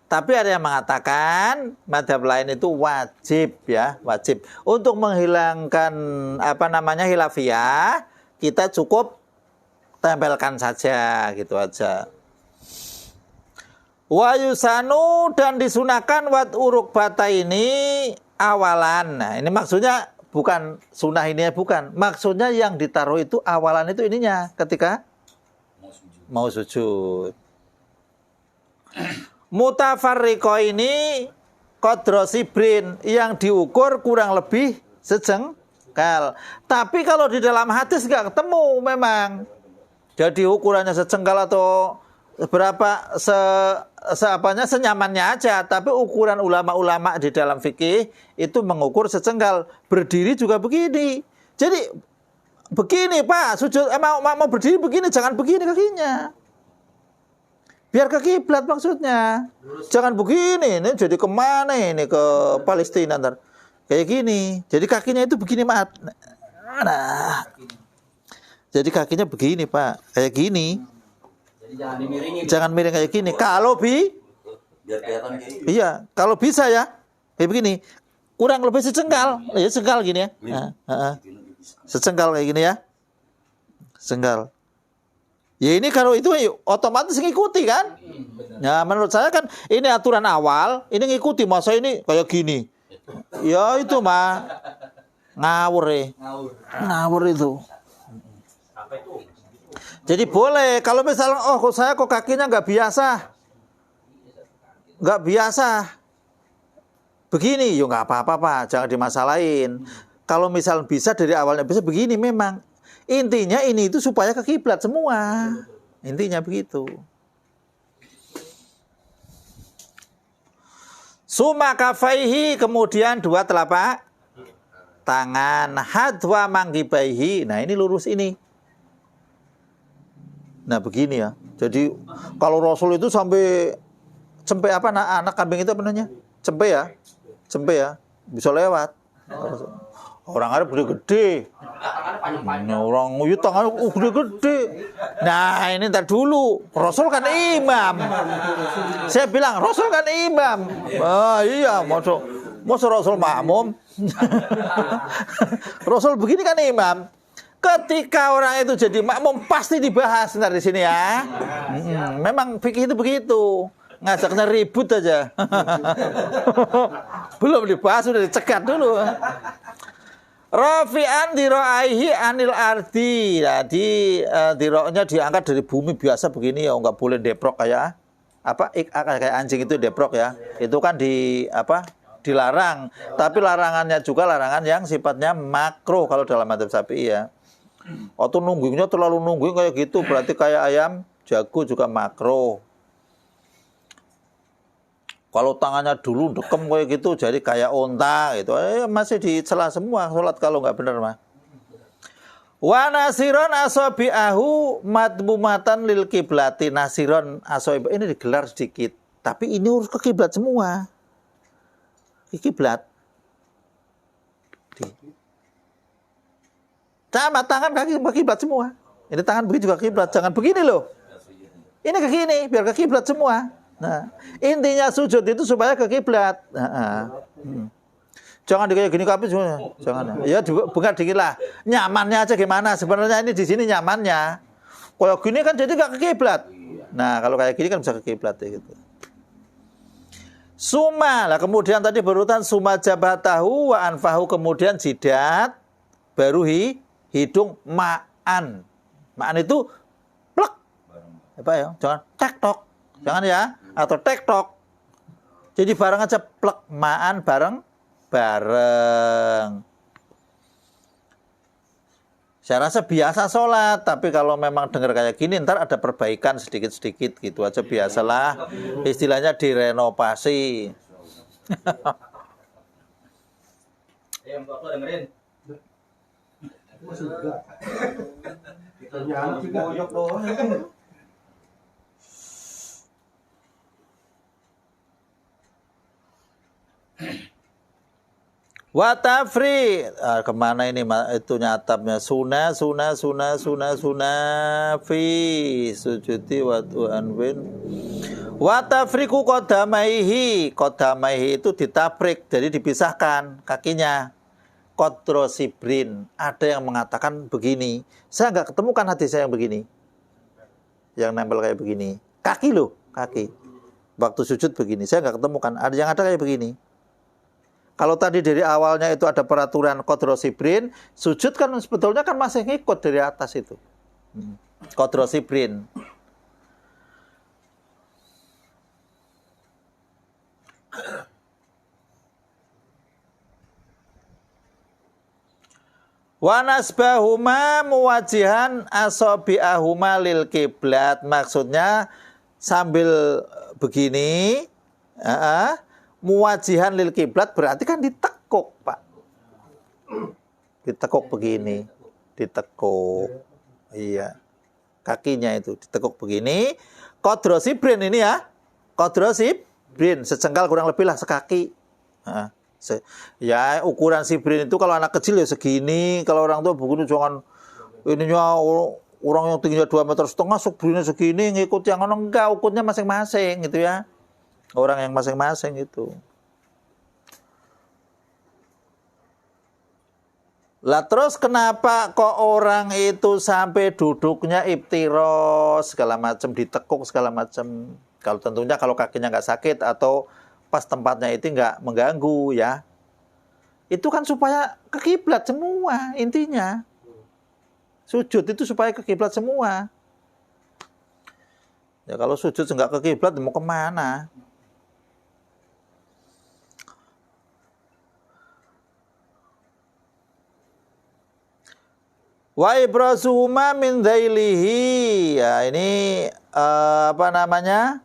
Tapi ada yang mengatakan madhab lain itu wajib ya, wajib. Untuk menghilangkan khilafiyah, kita cukup tempelkan saja gitu aja. Wa yusanu dan disunahkan wat uruk bata ini awalan. Nah, ini maksudnya bukan sunnah ini bukan. Maksudnya yang ditaruh itu awalan itu ininya ketika mau sujud. Mutafarriqo ini qadra sibrin yang diukur kurang lebih sejengkal. Tapi kalau di dalam hadis nggak ketemu memang. Jadi ukurannya sejengkal atau senyamannya aja, tapi ukuran ulama-ulama di dalam fikih itu mengukur secengkal. Berdiri juga begini. Jadi begini Pak, sujud mau berdiri begini, jangan begini kakinya. Biar ke kiblat maksudnya. Jangan begini, ini jadi kemana ini, ke Palestina ntar. Kayak gini. Jadi kakinya itu begini, Mat. Nah. Jadi kakinya begini, Pak. Kayak gini. Jadi jangan miring kayak gini. Kalau biar kelihatan kayak gini. iya, kalau bisa ya. Kayak begini. Kurang lebih secengkal. Ya, secengkal gini ya. Nah, secengkal kayak gini ya. Secengkal. Ya ini kalau itu otomatis ngikuti kan. Nah menurut saya kan ini aturan awal. Ini ngikuti. Masa ini kayak gini. Ya itu mah. Ngawur ya. Ngawur itu. Jadi boleh. Kalau misalnya saya kok kakinya nggak biasa. Nggak biasa. Begini. Ya nggak apa-apa Pak. Jangan dimasalahin. Kalau misal bisa dari awalnya bisa begini memang. Intinya ini itu supaya ke kiblat semua. Intinya begitu. Suma kafaihi, kemudian dua telapak tangan, hadwa manggibaihi. Nah ini lurus ini. Nah begini ya. Jadi kalau Rasul itu sampai cempe apa anak kambing itu apa namanya? Cempe ya. Cempe ya. Bisa lewat. Orang Arab gede-gede. Nah, orang Uyut tangannya gede-gede. Nah ini ntar dulu. Rasul kan imam. Saya bilang Rasul kan imam. Ah iya, masa Rasul makmum. Rasul begini kan imam. Ketika orang itu jadi makmum pasti dibahas ntar di sini ya. Memang fikih itu begitu. Ngajaknya ribut aja. Belum dibahas sudah dicegat dulu. Rafi'an dira'aihi anil ardi. Jadi diroknya diangkat dari bumi biasa begini ya, nggak boleh deprok kayak kayak anjing itu deprok ya. Itu kan dilarang. Tapi larangannya juga larangan yang sifatnya makruh kalau dalam madzhab Syafi'i ya. Atau nunggingnya terlalu nungging kayak gitu berarti kayak ayam jago juga makruh. Kalau tangannya dulu dekem kayak gitu jadi kayak onta gitu. Masih dicela semua sholat kalau nggak benar mah. Wa nasiron asabi'ahu madmumatan lil kiblati. Nasiron asabi ini digelar sedikit, tapi ini urus ke kiblat semua. Ke kiblat. Sama tangan kaki ke kiblat semua. Ini tangan begini juga kiblat, jangan begini loh. Ini ke gini biar ke kiblat semua. Nah, intinya sujud itu supaya ke kiblat. Jangan kayak gini kapi semua. Jangan. Ya bukan dikit lah. Nyamannya aja gimana? Sebenarnya ini di sini nyamannya. Kalau gini kan jadi nggak ke kiblat. Nah, kalau kayak gini kan bisa ke kiblat ya gitu. Suma lah kemudian tadi berurutan suma jabatahu wa anfahu kemudian jidat baru hidung ma'an. Ma'an itu plek. Apa ya? Jangan tek-tok. Jangan ya. Atau tek-tok. Jadi bareng aja plek ma'an bareng. Saya rasa biasa sholat. Tapi kalau memang dengar kayak gini ntar ada perbaikan sedikit-sedikit gitu aja biasalah. Istilahnya direnovasi. Mbak dengerin. Watafri kemana ini itu nyatapnya sunah fi sujudi watu anwin watafriku kodamaihi itu ditafrik jadi dipisahkan kakinya kodrosibrin. Ada yang mengatakan begini, saya nggak ketemukan hadis saya yang begini yang nempel kayak begini kaki loh kaki waktu sujud begini saya nggak ketemukan ada yang ada kayak begini. Kalau tadi dari awalnya itu ada peraturan kodrosibrin, sujud kan sebetulnya kan masih ngikut dari atas itu. Kodrosibrin. Wa nasbahuma muwajihan asabi'ahuma lil kiblat. Maksudnya sambil begini, muwajihan lil kiblat berarti kan ditekuk, Pak. Ditekuk begini, ditekuk. Iya. Kakinya itu ditekuk begini. Qadra sibrin ini ya. Qadra sibrin, sejengkal kurang lebih lah sekaki. Ya ukuran sibrin itu kalau anak kecil ya segini, kalau orang tua begini jangan ininya orang yang tingginya 2,5 meter, subrinnya segini, ngikut yang enggak, ukurnya masing-masing gitu ya. Orang yang masing-masing itu. Lah terus kenapa kok orang itu sampai duduknya iftiros segala macam, ditekuk segala macam. Kalau tentunya kalau kakinya nggak sakit atau pas tempatnya itu nggak mengganggu ya. Itu kan supaya ke kiblat semua intinya. Sujud itu supaya ke kiblat semua. Ya kalau sujud nggak ke kiblat mau kemana? Wa ibrasuhuma min dhailihi. Ya ini apa namanya?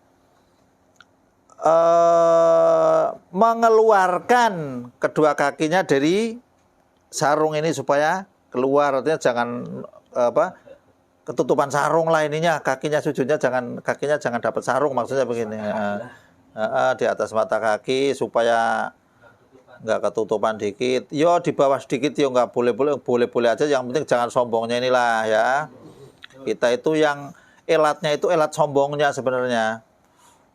Mengeluarkan kedua kakinya dari sarung ini supaya keluar, artinya jangan ketutupan sarung lah ininya, kakinya sujudnya kakinya jangan dapat sarung, maksudnya begini. Di atas mata kaki supaya nggak ketutupan dikit. Yo di bawah sedikit yo nggak boleh aja, yang penting jangan sombongnya inilah ya. Kita itu yang elatnya itu elat sombongnya sebenarnya.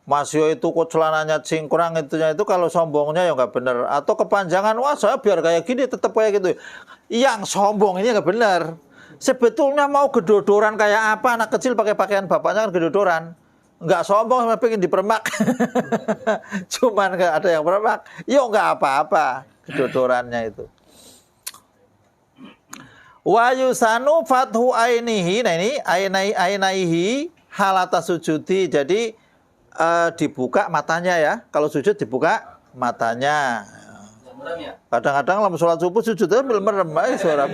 Mas yo itu kok celananya cingkrang itunya itu kalau sombongnya ya nggak benar, atau kepanjangan, wah saya biar kayak gini tetap kayak gitu. Yang sombong ini nggak benar. Sebetulnya mau gedodoran kayak apa anak kecil pakai pakaian bapaknya kan gedodoran. Nggak sombong sama pengen dipermak. Cuman nggak ada yang permak. Yo nggak apa-apa gedodorannya itu. Wa yusanu fathu ainihi. Nah ini ainaihi halata sujudi. Jadi dibuka matanya ya. Kalau sujud dibuka matanya. Kadang-kadang lama sholat subuh sujudnya merem suara.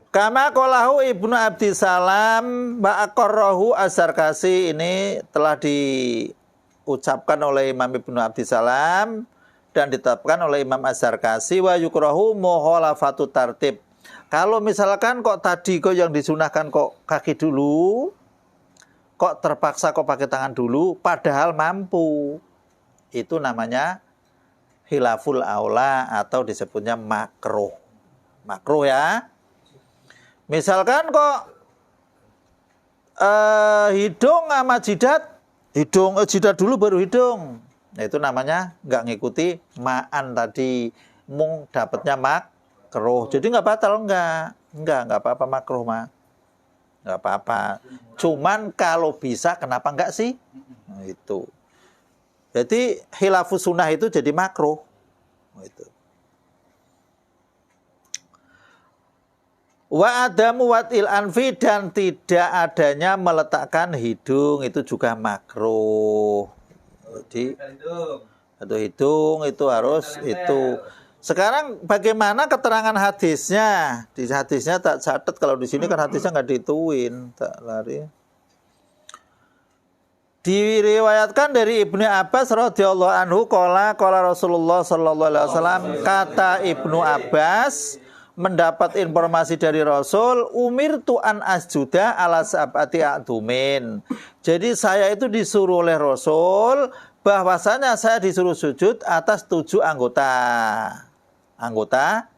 Kama qalahu Ibnu Abdissalam ba'aqarrahu Az-Zarkasi, ini telah diucapkan oleh Imam Ibnu Abdissalam dan ditetapkan oleh Imam Az-Zarkasi. Wa yukrahu mukhalafatu tartib. Kalau misalkan kok tadi kok yang disunahkan kok kaki dulu, kok terpaksa kok pakai tangan dulu, padahal mampu, itu namanya khilaful aula atau disebutnya makruh. Makruh ya. Misalkan kok hidung sama jidat, jidat dulu baru hidung. Nah, itu namanya nggak ngikuti ma'an tadi, mung dapatnya makruh. Jadi nggak batal, nggak apa-apa makruh mah. Nggak apa-apa. Cuman kalau bisa kenapa nggak sih? Nah, itu. Jadi khilafus sunnah itu jadi makruh. Itu. Wa adamu watil anfi, dan tidak adanya meletakkan hidung itu juga makruh. Jadi hidung itu harus itu. Sekarang bagaimana keterangan hadisnya? Di hadisnya tak catat, kalau di sini kan hadisnya nggak dituin, tak lari. Diriwayatkan dari Ibnu Abbas radhiyallahu anhu qala Rasulullah sallallahu alaihi wasallam, kata Ibnu Abbas mendapat informasi dari Rasul, umirtu an asjuda ala sab'ati a'dumin. Jadi saya itu disuruh oleh Rasul bahwasanya saya disuruh sujud atas 7 anggota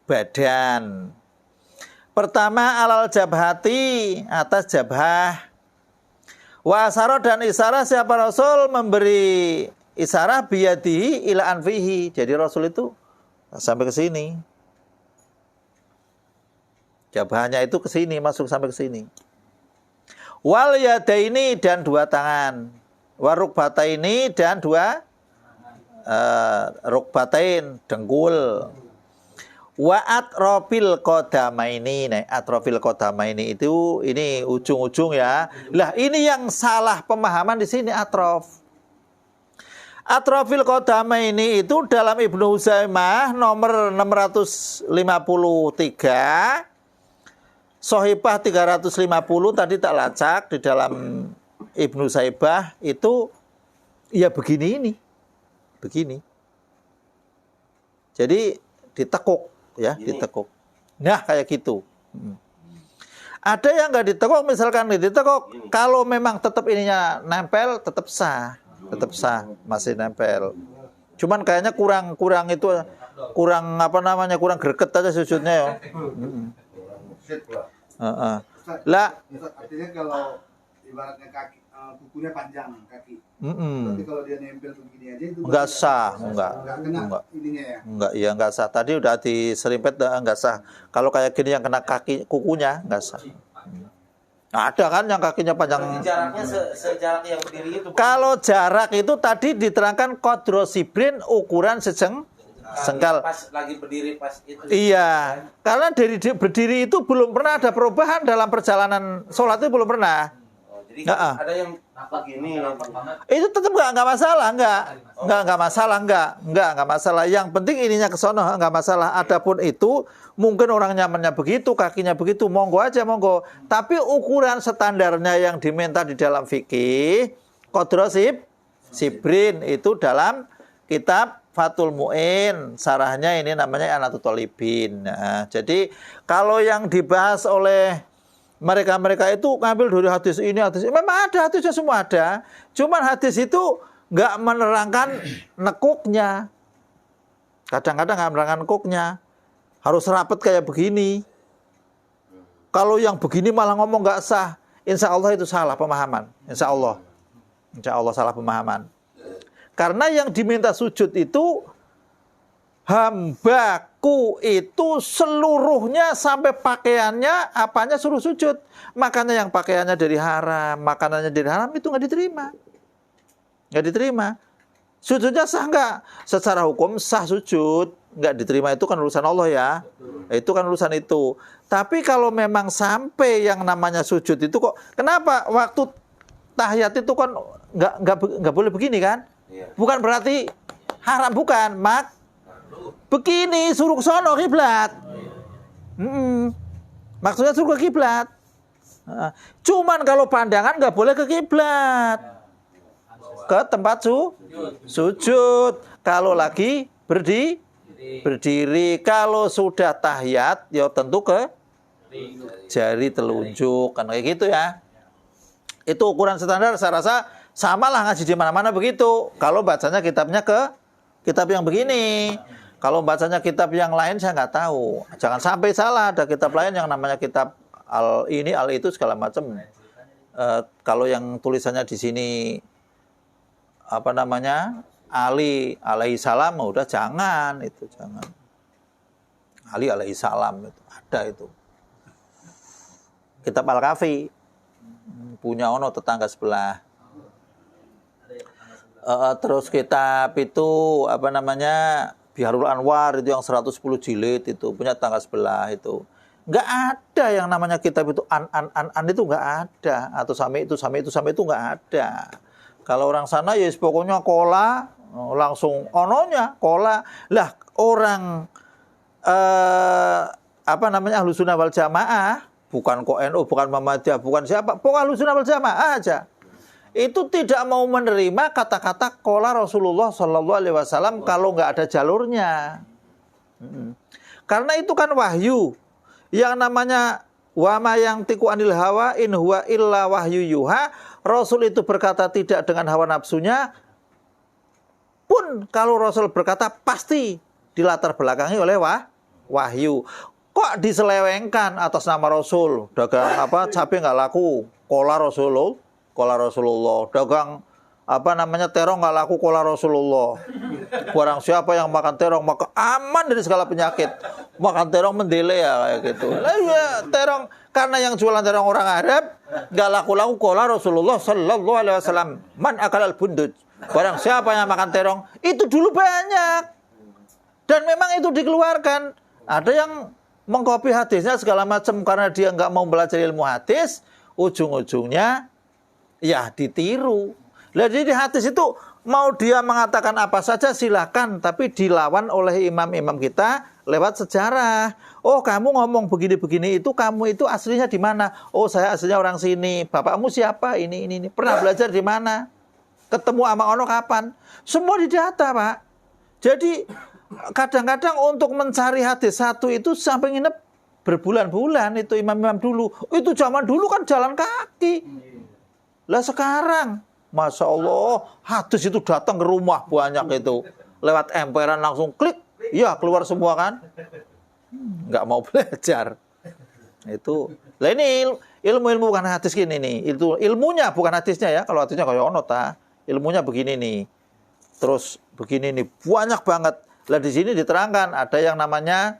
badan. Pertama alal jabhati, atas jabhah. Wa asyara, dan isyarah siapa Rasul memberi isyarah biyadihi ila anfihi. Jadi Rasul itu sampai ke sini. Jabahnya itu ke sini, masuk sampai ke sini. Wal yadaini, dan 2 tangan. Wa rukbataini, dan 2 rukbatain, dengkul. Wa atrofil qadamaini. Nah, atrofil qadamaini itu ini ujung-ujung ya. Lah ini yang salah pemahaman di sini atrof. Atrofil qadamaini itu dalam Ibnu Huzaimah nomor 653, Sohibah 350 tadi tak lacak di dalam Ibnu Saibah itu ya begini ini. Begini. Jadi ditekuk ya, ditekuk. Nah, kayak gitu. Ada yang nggak ditekuk, misalkan ditekuk, kalau memang tetap ininya nempel, tetap sah, masih nempel. Cuman kayaknya kurang itu, kurang apa namanya, kurang greget aja sujudnya ya. Sit lah. Lah, Artinya kalau ibaratnya kaki kukunya panjang kaki. Tapi kalau dia nempel begini aja itu nggak sah, nggak kena enggak. ininya ya. Enggak, iya nggak sah. Tadi udah diserimpet, nggak sah. Kalau kayak gini yang kena kaki kukunya nggak sah. Nah, ada kan yang kakinya panjang. Jaraknya sejarak yang berdiri itu. Kalau jarak itu tadi diterangkan kodro sibrin, ukuran sengkal. Pas lagi berdiri pas itu. Iya, karena dari berdiri itu belum pernah ada perubahan dalam perjalanan sholat itu belum pernah. Jadi ada yang begini. Itu tetap nggak masalah, nggak masalah. Yang penting ininya ke sono nggak masalah. Adapun itu mungkin orang nyamannya begitu, kakinya begitu, monggo aja monggo. Tapi ukuran standarnya yang diminta di dalam fikih qadra sibrin itu dalam kitab Fathul Mu'in, sarahnya ini namanya Anatul Talibin. Nah, jadi kalau yang dibahas oleh mereka itu ngambil dari hadis ini, memang ada hadisnya, semua ada. Cuman hadis itu nggak menerangkan nekuknya. Kadang-kadang nggak menerangkan nekuknya. Harus rapat kayak begini. Kalau yang begini malah ngomong nggak sah, insya Allah itu salah pemahaman. Insya Allah salah pemahaman. Karena yang diminta sujud itu hambaku itu seluruhnya sampai pakaiannya apanya suruh sujud. Makanya yang pakaiannya dari haram, makanannya dari haram itu nggak diterima. Sujudnya sah nggak? Secara hukum sah sujud, nggak diterima itu kan urusan Allah ya. Itu kan urusan itu. Tapi kalau memang sampai yang namanya sujud itu kok, kenapa waktu tahiyat itu kan nggak boleh begini kan? Bukan berarti haram, bukan, begini suruh ke sono kiblat. Maksudnya suruh ke kiblat. Cuman kalau pandangan nggak boleh ke kiblat, ke tempat sujud. Kalau lagi berdiri, kalau sudah tahiyat, ya tentu ke jari telunjuk kan kayak gitu ya. Itu ukuran standar, saya rasa samalah ngaji di mana-mana begitu. Kalau bacanya kitabnya ke kitab yang begini. Kalau bacanya kitab yang lain saya nggak tahu. Jangan sampai salah, ada kitab lain yang namanya kitab al ini, al itu segala macam. Kalau yang tulisannya di sini apa namanya? Ali alaihi salam, udah jangan itu, jangan. Ali alaihi salam itu ada itu. Kitab Al-Kafi punya ono tetangga sebelah. Terus kitab itu apa namanya, Biharul Anwar itu yang 110 jilid itu punya tetangga sebelah itu. Nggak ada yang namanya kitab itu an itu nggak ada, atau sami itu nggak ada. Kalau orang sana ya pokoknya kola, langsung ononya kola. Lah orang apa namanya Ahlus Sunnah wal Jamaah, bukan NU, bukan Muhammadiyah, bukan siapa, pokoknya Ahlus Sunnah wal Jamaah aja. Itu tidak mau menerima kata-kata qala Rasulullah Shallallahu Alaihi Wasallam kalau nggak ada jalurnya. Karena itu kan wahyu. Yang namanya wama yang tiku anil hawa in huwa illa wahyu yuha. Rasul itu berkata tidak dengan hawa nafsunya. Pun kalau Rasul berkata pasti dilatar belakangi oleh wahyu. Kok diselewengkan atas nama Rasul? Dagang apa cabai nggak laku, qala Rasulullah. Dagang apa namanya terong nggak laku, qala Rasulullah. Barang siapa yang makan terong maka aman dari segala penyakit. Makan terong mendele ya kayak gitu. Lah ya, terong karena yang jualan terong orang Arab nggak laku qala Rasulullah Sallallahu Alaihi Wasallam. Man akalal bunduj. Barang siapa yang makan terong itu dulu banyak. Dan memang itu dikeluarkan. Ada yang mengkopi hadisnya segala macam karena dia nggak mau belajar ilmu hadis, ujung-ujungnya ya ditiru. Lah jadi hadis itu Mau dia mengatakan apa saja silakan, tapi dilawan oleh imam-imam kita lewat sejarah. Oh, kamu ngomong begini-begini itu, kamu itu aslinya di mana? Oh, saya aslinya orang sini. Bapakmu siapa? Ini. Pernah belajar di mana? Ketemu sama ono kapan? Semua didata, Pak. Jadi kadang-kadang untuk mencari hadis satu itu sampai nginep berbulan-bulan itu imam-imam dulu. Itu zaman dulu kan jalan kaki. Lah sekarang Masya Allah, hadis itu datang ke rumah banyak itu. Lewat emperan langsung klik, ya keluar semua kan. Nggak mau belajar. Itu. Lah ini ilmu-ilmu bukan hadis gini nih. Itu ilmunya bukan hadisnya ya. Kalau hadisnya kayak ono ta, ilmunya begini nih. Terus begini nih, banyak banget. Lah di sini diterangkan ada yang namanya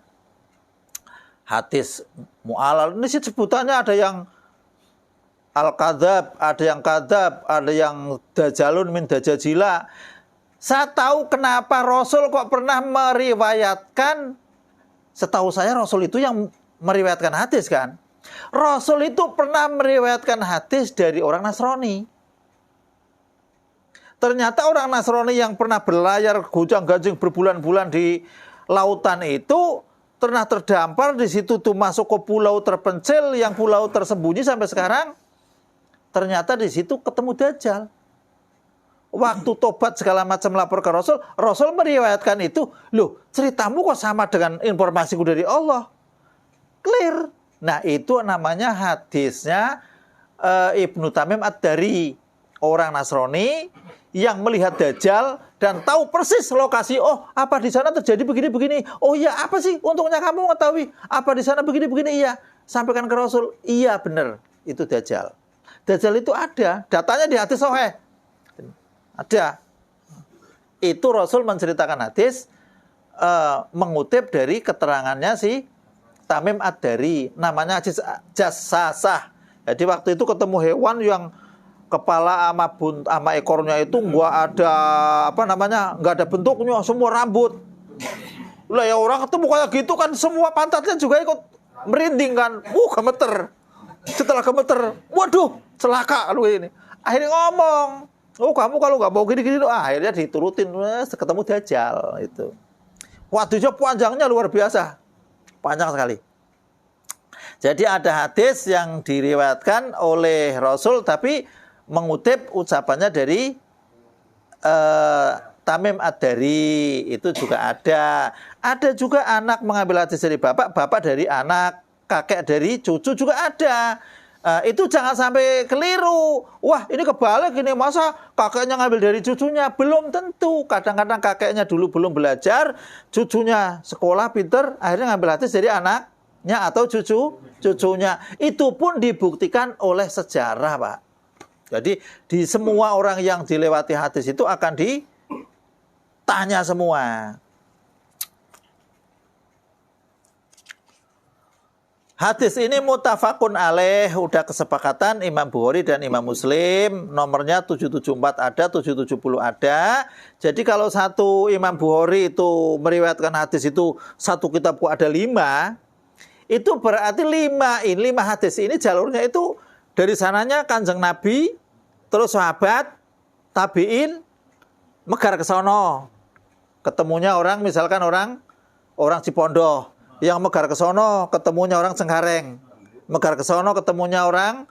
hadis mu'alal. Ini sih sebutannya ada yang al-kadzab, ada yang kadzab, ada yang dajalun min dajajila. Saya tahu kenapa Rasul kok pernah meriwayatkan, setahu saya Rasul itu yang meriwayatkan hadis kan. Rasul itu pernah meriwayatkan hadis dari orang Nasrani. Ternyata orang Nasrani yang pernah berlayar gonjang-ganjing berbulan-bulan di lautan itu pernah terdampar di situ tuh, masuk ke pulau terpencil yang pulau tersembunyi sampai sekarang. Ternyata di situ ketemu Dajjal. Waktu tobat segala macam lapor ke Rasul, Rasul meriwayatkan itu. Loh, ceritamu kok sama dengan informasiku dari Allah? Clear. Nah, itu namanya hadisnya Ibnu Tamim Ad-Dari, orang Nasrani yang melihat Dajjal dan tahu persis lokasi. Oh, apa di sana terjadi begini-begini? Oh iya, apa sih untungnya kamu mengetahui? Apa di sana begini-begini? Iya. Sampaikan ke Rasul. Iya, benar. Itu Dajjal. Dajjal itu ada, datanya di hadis sahih. Ada. Itu Rasul menceritakan hadis mengutip dari keterangannya si Tamim Ad-Dari, namanya hadis jassasah. Jadi waktu itu ketemu hewan yang kepala sama ekornya itu nggak ada bentuknya, semua rambut. Lah ya orang ketemu kayak gitu kan semua pantatnya juga ikut merinding kan. Gemeter. Setelah gemeter, waduh, celaka lu ini. Akhirnya ngomong, oh kamu kalau nggak mau gini-gini, akhirnya diturutin, ketemu Dajjal itu. Hadisnya panjangnya luar biasa, panjang sekali. Jadi ada hadis yang diriwayatkan oleh Rasul, tapi mengutip ucapannya dari Tamim Ad-Dari, itu juga ada. Ada juga anak mengambil hadis dari bapak, bapak dari anak, kakek dari cucu juga ada. Itu jangan sampai keliru. Wah, ini kebalik ini, masa kakeknya ngambil dari cucunya? Belum tentu. Kadang-kadang kakeknya dulu belum belajar, cucunya sekolah pinter, akhirnya ngambil hadis dari anaknya atau cucunya. Itu pun dibuktikan oleh sejarah, Pak. Jadi di semua orang yang dilewati hadis itu akan ditanya semua. Hadis ini muttafaqun alaih, udah kesepakatan Imam Bukhari dan Imam Muslim. Nomornya 774 ada, 770 ada. Jadi kalau satu Imam Bukhari itu meriwayatkan hadis itu satu kitabku ada 5, itu berarti 5 hadis ini jalurnya itu dari sananya Kanjeng Nabi, terus sahabat, tabi'in, megar ke sono. Ketemunya orang, misalkan orang Cipondoh. Yang megar ke sono ketemunya orang Cengkareng, megar ke sono ketemunya orang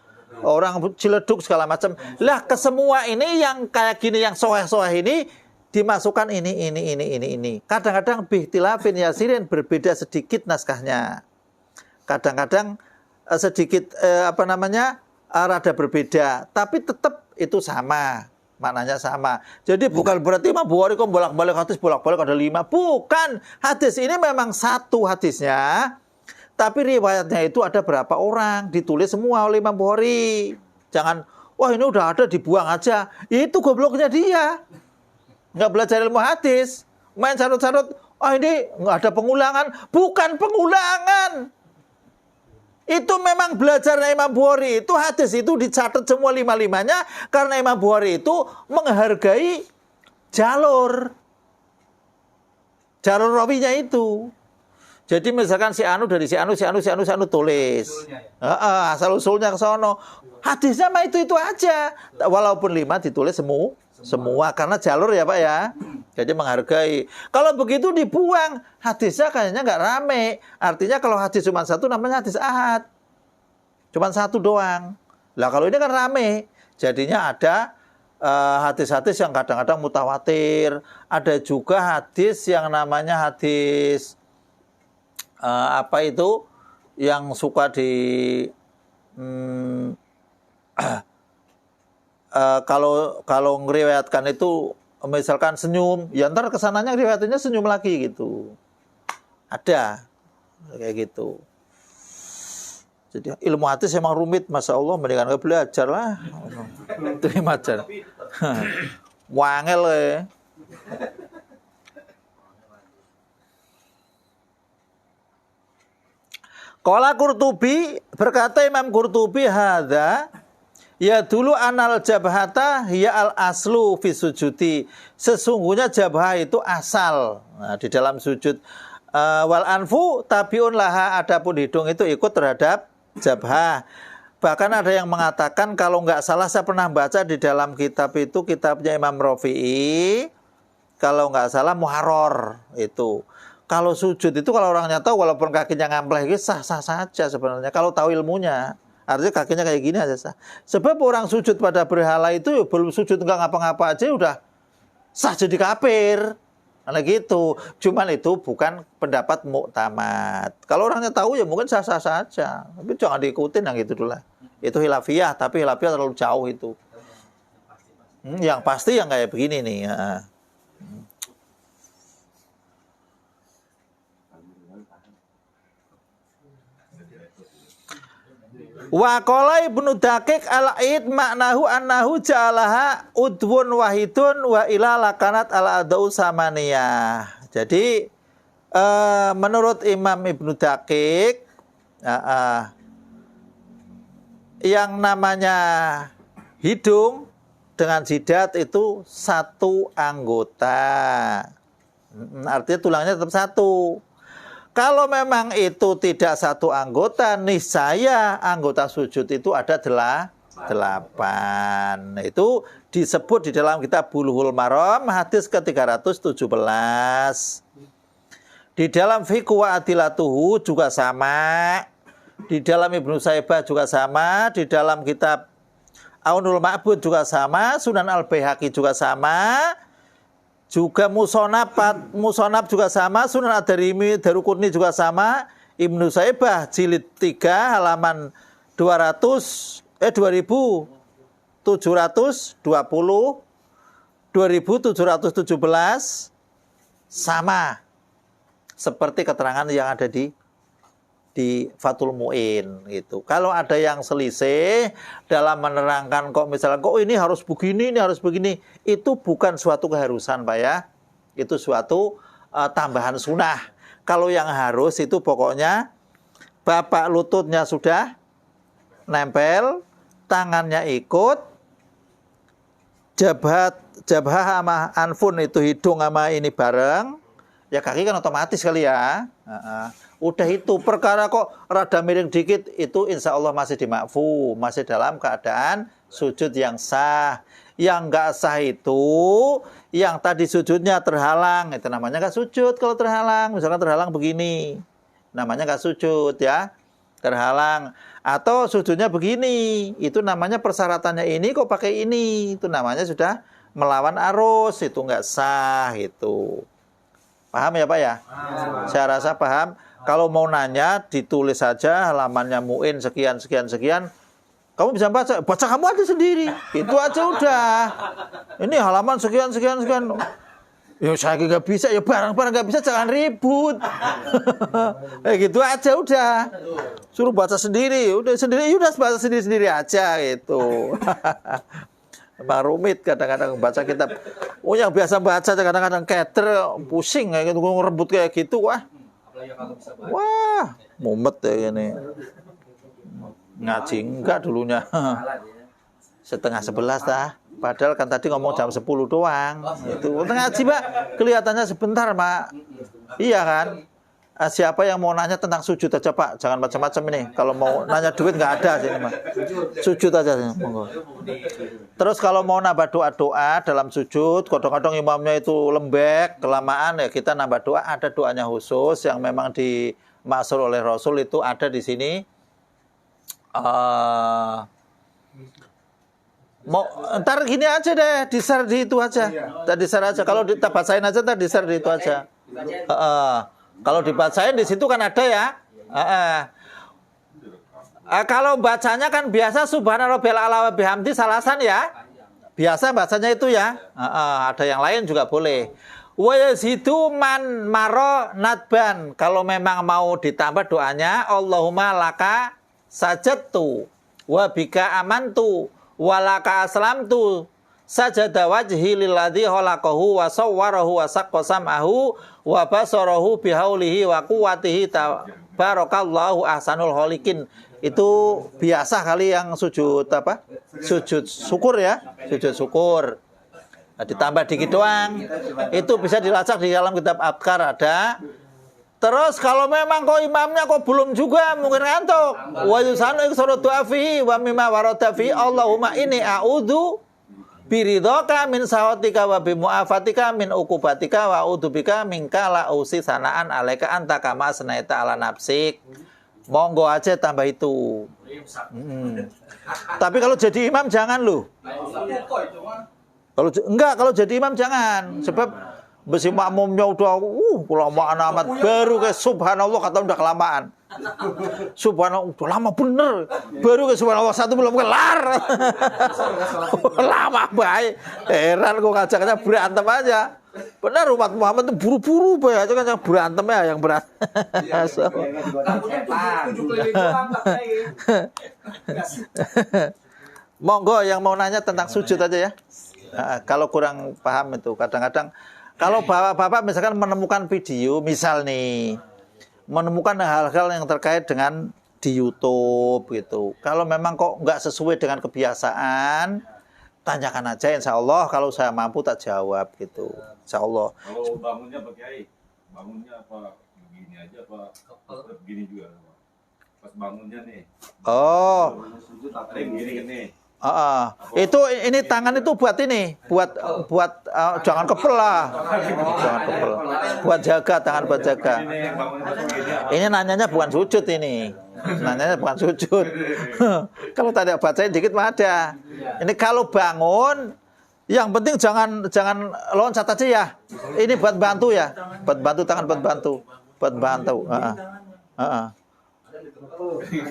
Ciledug segala macam. Lah ke semua ini yang kayak gini, yang soeh-soeh ini dimasukkan ini. Kadang-kadang bihtilafin yasirin, berbeda sedikit naskahnya. Kadang-kadang sedikit rada berbeda, tapi tetap itu sama. Maknanya sama. Jadi bukan berarti Imam Bukhari kok bolak-balik hadis, bolak-balik ada 5. Bukan. Hadis ini memang satu hadisnya. Tapi riwayatnya itu ada berapa orang. Ditulis semua oleh Imam Bukhari. Jangan, wah ini udah ada dibuang aja. Itu gobloknya dia. Nggak belajar ilmu hadis. Main carut-carut, ini nggak ada pengulangan. Bukan pengulangan. Itu memang belajarnya Imam Bukhari itu hadis itu dicatat semua 5-5-nya karena Imam Bukhari itu menghargai jalur rawinya itu. Jadi misalkan si Anu dari si Anu tulis. Asal usulnya ke sono. Hadisnya mah itu aja. Walaupun 5 ditulis Semua karena jalur ya Pak ya. Jadi menghargai. Kalau begitu dibuang, hadisnya kayaknya nggak rame. Artinya kalau hadis cuma satu namanya hadis ahad. Cuma satu doang. Lah kalau ini kan rame. Jadinya ada hadis-hadis yang kadang-kadang mutawatir. Ada juga hadis yang namanya hadis apa itu yang suka di kalau ngeriwayatkan itu misalkan senyum, ya ntar kesananya riwayatnya senyum lagi gitu. Ada kayak gitu. Jadi ilmu hadis emang rumit, masya Allah, mendingan nggak belajar lah. Terima aja. Wangel ya. Qala Qurtubi, berkata Imam Qurtubi, hadza ya dulu anal jabhata hiya al aslu fi sujudi. Sesungguhnya jabhah itu asal di dalam sujud. Wal anfu tabiun laha, adapun hidung itu ikut terhadap jabhah. Bahkan ada yang mengatakan, kalau nggak salah saya pernah baca di dalam kitab itu, kitabnya Imam Rafi'i, kalau nggak salah Muharrar itu. Kalau sujud itu kalau orangnya tahu, walaupun kakinya ngampleh, sah-sah saja sebenarnya. Kalau tahu ilmunya, artinya kakinya kayak gini aja sah. Sebab orang sujud pada berhala itu, ya belum sujud nggak ngapa-ngapa aja udah sah jadi kafir. Nah gitu. Cuman itu bukan pendapat muktamad. Kalau orangnya tahu ya mungkin sah-sah saja. Tapi jangan diikutin yang gitu dulu lah. Itu hilafiyah, tapi hilafiyah terlalu jauh itu. Yang pasti yang kayak begini nih. Wa qala Ibnu Daqiq al-Aid maknahu annahu ja'alaha udwun wahidun wa ila lakanat al-adau samaniyah. Jadi menurut Imam Ibnu Daqiq yang namanya hidung dengan jidat itu satu anggota. Artinya tulangnya tetap satu. Kalau memang itu tidak satu anggota, niscaya anggota sujud itu ada 8. Itu disebut di dalam kitab Bulughul Maram, hadis ke-317. Di dalam Fiqh wa Adilatuhu juga sama. Di dalam Ibnu Saibah juga sama. Di dalam kitab Aunul Ma'bud juga sama. Sunan Al-Baihaqi juga sama. Juga Musonab juga sama, Sunan Ad-Darimi, Daruqutni juga sama, Ibnu Saibah jilid 3 halaman 2720, 2717 sama seperti keterangan yang ada di Fathul Mu'in gitu. Kalau ada yang selisih dalam menerangkan kok misalnya kok ini harus begini, ini harus begini, itu bukan suatu keharusan Pak ya. Itu suatu tambahan sunnah. Kalau yang harus itu pokoknya bapak lututnya sudah nempel, tangannya ikut, jabhah sama anfun itu hidung sama ini bareng, ya kaki kan otomatis kali ya. Udah itu perkara kok rada miring dikit itu insya Allah masih dimakfu, masih dalam keadaan sujud yang sah. Yang nggak sah itu yang tadi sujudnya terhalang, itu namanya nggak sujud kalau terhalang. Misalkan terhalang begini, namanya nggak sujud ya, terhalang. Atau sujudnya begini, itu namanya persyaratannya ini kok pakai ini, itu namanya sudah melawan arus, itu nggak sah itu. Paham ya Pak ya? Saya rasa paham. Kalau mau nanya, ditulis saja halamannya Mu'in sekian. Kamu bisa baca kamu aja sendiri. Itu aja udah. Ini halaman sekian. Ya saya nggak bisa, ya barang-barang nggak bisa jangan ribut. Gitu aja udah. Suruh baca sendiri, udah baca sendiri aja gitu. Memang rumit kadang-kadang baca kitab. Yang biasa baca kadang-kadang keter, pusing kayak gitu, ngerebut kayak gitu, wah, mumet ya ini. Ngaji enggak dulunya. 10:30 dah. Padahal kan tadi ngomong jam 10 doang. Itu ngaji Pak, kelihatannya sebentar Pak. Iya kan? Siapa yang mau nanya tentang sujud aja Pak, jangan macam-macam ini. Kalau mau nanya duit nggak ada sini Pak. Sujud aja sini. Monggo. Terus kalau mau nambah doa-doa dalam sujud, kadang-kadang imamnya itu lembek, kelamaan ya kita nambah doa. Ada doanya khusus yang memang dimaksud oleh Rasul itu ada di sini. Mau ntar gini aja deh, di-share di itu aja. Di-share aja. Kalau kita bacain aja ntar di-share di itu aja. Kalau dibacain di situ kan ada ya. Kalau bacanya kan biasa subhanarabbiyal a'la wa bihamdi salasan ya. Biasa bacanya itu ya. Ada yang lain juga boleh. Wa yazidu man maro nadban. Kalau memang mau ditambah doanya Allahumma laka sajadtu wa bika amantu wa laka aslamtu sajada wajhi lilladzi khalaqahu wa sawwarahu wa saqqa sam'ahu wa basarahu bihaulihi wa quwwatihi tabarakallahu ahsanul khaliqin. Itu biasa kali yang sujud apa? Sujud syukur ya, sujud syukur. Nah, ditambah dikit doang. Itu bisa dilacak di dalam kitab Adkar ada. Terus kalau memang kok imamnya kok belum juga mungkin ngantuk. Wa yusanu iksara du'a fihi wa mimma warada fi Allahumma inni a'udzu biridhaka min sawatika wa bimu'afatika min uqubatika wa a'udzubika minka la usi sanaan alaika anta kama sanaita ala nafsik. Monggo aja tambah itu. Tapi kalau jadi imam jangan lu. Kalau jadi imam jangan. Sebab besi makmumnya udah kelamaan amat. Baru ke subhanallah kata udah kelamaan. Subhanallah udah lama bener. Baru ke subhanallah satu belum kelar. Lama baik. Heran kok ngajak-ngajak berantem aja. Benar umat Muhammad itu buru-buru bae aja kan yang berantem ya yang berat. Monggo yang mau nanya tentang sujud aja ya. Kalau kurang paham itu kadang-kadang kalau bapak-bapak misalkan menemukan video misal nih menemukan hal-hal yang terkait dengan di YouTube gitu. Kalau memang kok nggak sesuai dengan kebiasaan, tanyakan aja insya Allah kalau saya mampu tak jawab gitu. Insya Allah. Kalau bangunnya Pak Kiai, bangunnya apa begini aja apa begini juga? Pas bangunnya nih. Oh. Ada yang gini nih. Itu ini tangan itu buat ini, buat jangan kepel lah, jangan kepel, buat jaga tangan buat jaga. Ini nanyanya bukan sujud ini, nanyanya bukan sujud. Kalau tadi bacain dikit mah ada. Ini kalau bangun, yang penting jangan loncat aja ya. Ini buat bantu ya, buat bantu tangan buat bantu.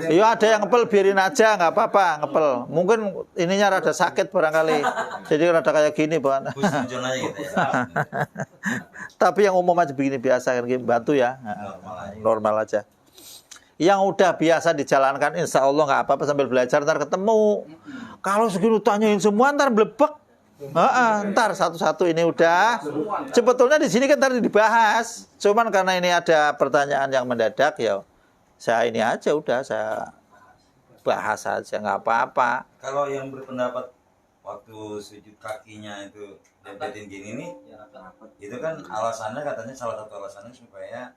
Iya ada yang ngepel biarin aja nggak apa-apa ngepel. Mungkin ininya rada sakit barangkali. Jadi rada kayak gini Bang. Tapi yang umum aja begini biasa kan bantu ya. Normal aja. Yang udah biasa dijalankan insya Allah nggak apa-apa sambil belajar ntar ketemu. Kalau segitu tanyain semua ntar blebek. Ntar satu-satu ini udah. Sebetulnya di sini kan tadi dibahas. Cuman karena ini ada pertanyaan yang mendadak ya. Saya ini aja udah saya bahas aja nggak apa-apa. Kalau yang berpendapat waktu sujud kakinya itu dempetin gini nih, itu kan alasannya katanya salah satu alasannya supaya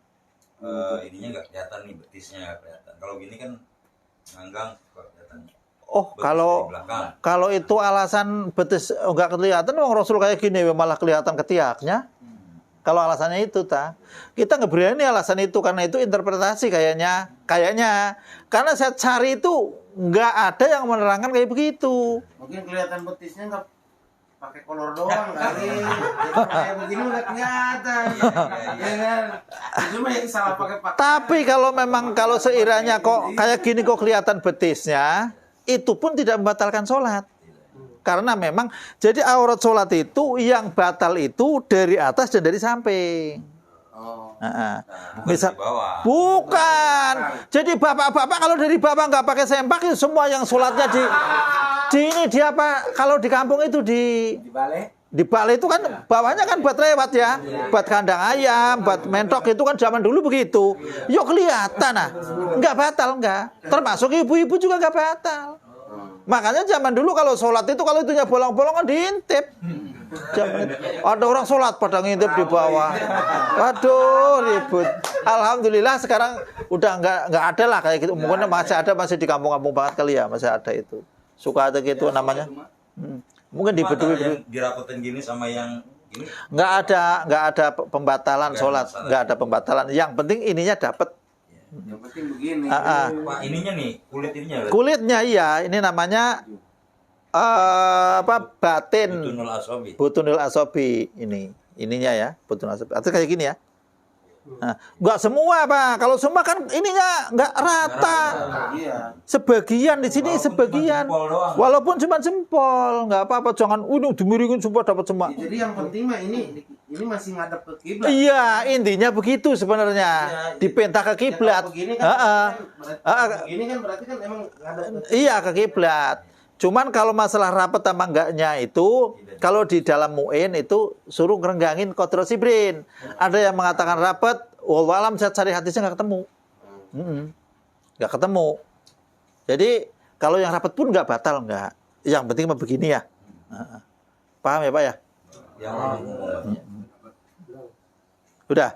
ininya nggak kelihatan nih betisnya nggak kelihatan. Kalau gini kan nganggang kok kelihatan. Oh kalau itu alasan betis nggak kelihatan, Wong Rasul kayak gini malah kelihatan ketiaknya. Kalau alasannya itu kita nggak berani alasan itu karena itu interpretasi kayaknya karena saya cari itu nggak ada yang menerangkan kayak begitu. Mungkin kelihatan betisnya nggak pakai kolor doang kali. Kayak begini udah kelihatan. Ya kan? Cuma yang salah pakai. Tapi kalau seiranya kok kayak gini kok kelihatan betisnya, itu pun tidak membatalkan sholat. Karena memang, jadi aurat sholat itu yang batal itu dari atas dan dari samping. Misal, bukan. Jadi bapak-bapak kalau dari bawah nggak pakai sempak, itu semua yang sholatnya di apa? Kalau di kampung itu di balai itu kan bawahnya kan buat lewat ya, buat kandang ayam, buat mentok itu kan zaman dulu begitu. Yuk kelihatan nggak batal nggak. Termasuk ibu-ibu juga nggak batal. Makanya zaman dulu kalau sholat itu kalau itunya bolong-bolong kan diintip. Ada orang sholat pada ngintip di bawah. Waduh ribut. Alhamdulillah sekarang udah nggak ada lah kayak gitu. Mungkin masih ada, masih di kampung-kampung banget kali ya, masih ada itu. Suka ada gitu namanya. Mungkin di Bedui yang dirapetin gini sama yang gini. nggak ada pembatalan sholat, nggak ada pembatalan. Yang penting ininya dapat. Yang penting begini. Pak, ininya nih, kulit ininya. Kulitnya iya, ini namanya batin. Butunul asobi. Butunul asobi ininya ya, butunul asobi. Atau kayak gini ya. Nah, nggak semua Pak. Kalau semua kan ininya nggak rata. Iya. Sebagian di sini sebagian. Walaupun cuma jempol, nggak apa-apa. Jangan dimiringin semua dapat semua. Jadi yang penting mah ini masih ngadep ke kiblat. Iya, intinya begitu sebenarnya. Dipentak ke kiblat. Begini kan, begini kan berarti kan emang ngadep ke Iya, ke kiblat. Cuman kalau masalah rapet sama enggaknya itu, kalau di dalam mu'in itu suruh ngerenggangin kodro sibrin. Ada yang mengatakan rapet, wallahualam saya cari hadisnya nggak ketemu. Nggak ketemu. Jadi kalau yang rapet pun nggak batal, nggak. Yang penting mah begini ya. Paham ya Pak ya? Udah?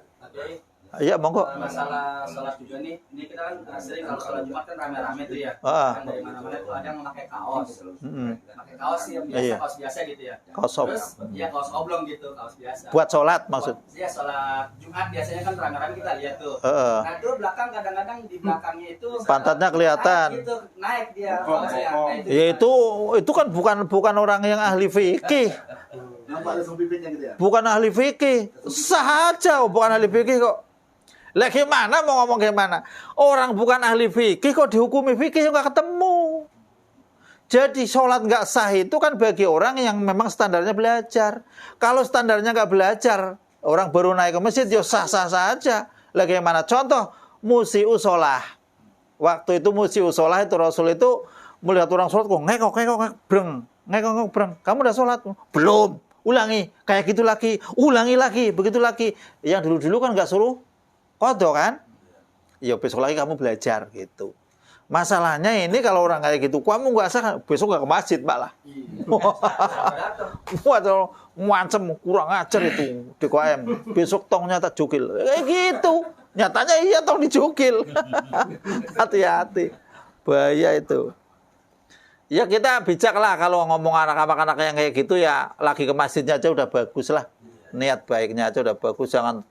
Iya, monggo. Masalah sholat juga nih, ini kita kan sering kalau sholat Jumat kan rame-rame tuh ya. Kan dari mana-mana tuh ada yang pakai kaos. Pakai kaos sih yang biasa, kaos biasa gitu ya. Kaos Terus ya kaos oblong gitu, kaos biasa. Buat sholat maksud? Iya, sholat Jumat biasanya kan rame-rame kita lihat tuh. Nah, itu belakang kadang-kadang di belakangnya itu pantatnya kelihatan. Naik gitu, naik dia kaosnya. Ya itu kan bukan orang yang ahli fikih. Nampak ada pipitnya gitu ya? Bukan ahli fikih. Sah aja bukan ahli fikih kok. Lah gimana mau ngomong gimana? Orang bukan ahli fikih kok dihukumi fikih nggak ketemu. Jadi sholat nggak sah itu kan bagi orang yang memang standarnya belajar. Kalau standarnya nggak belajar, orang baru naik ke masjid ya sah-sah saja. Lah gimana? Contoh musi'u sholah. Waktu itu musi'u sholah itu Rasul itu melihat orang sholat kok ngekok breng. Ngekok breng. Kamu udah sholat? Belum. Ulangi. Kayak gitu lagi. Ulangi lagi. Begitu lagi. Yang dulu-dulu kan nggak suruh kodok kan? Ya besok lagi kamu belajar gitu. Masalahnya ini kalau orang kayak gitu, kamu nggak sah, besok nggak ke masjid Pak lah. Waduh, macam kurang ajar itu DKM. Besok tongnya tak jukil. Kayak gitu. Nyatanya iya tong dijukil. Hati-hati. Bahaya itu. Ya kita bijak lah kalau ngomong anak-anak yang kayak gitu ya lagi ke masjidnya aja udah bagus lah. Niat baiknya aja udah bagus, jangan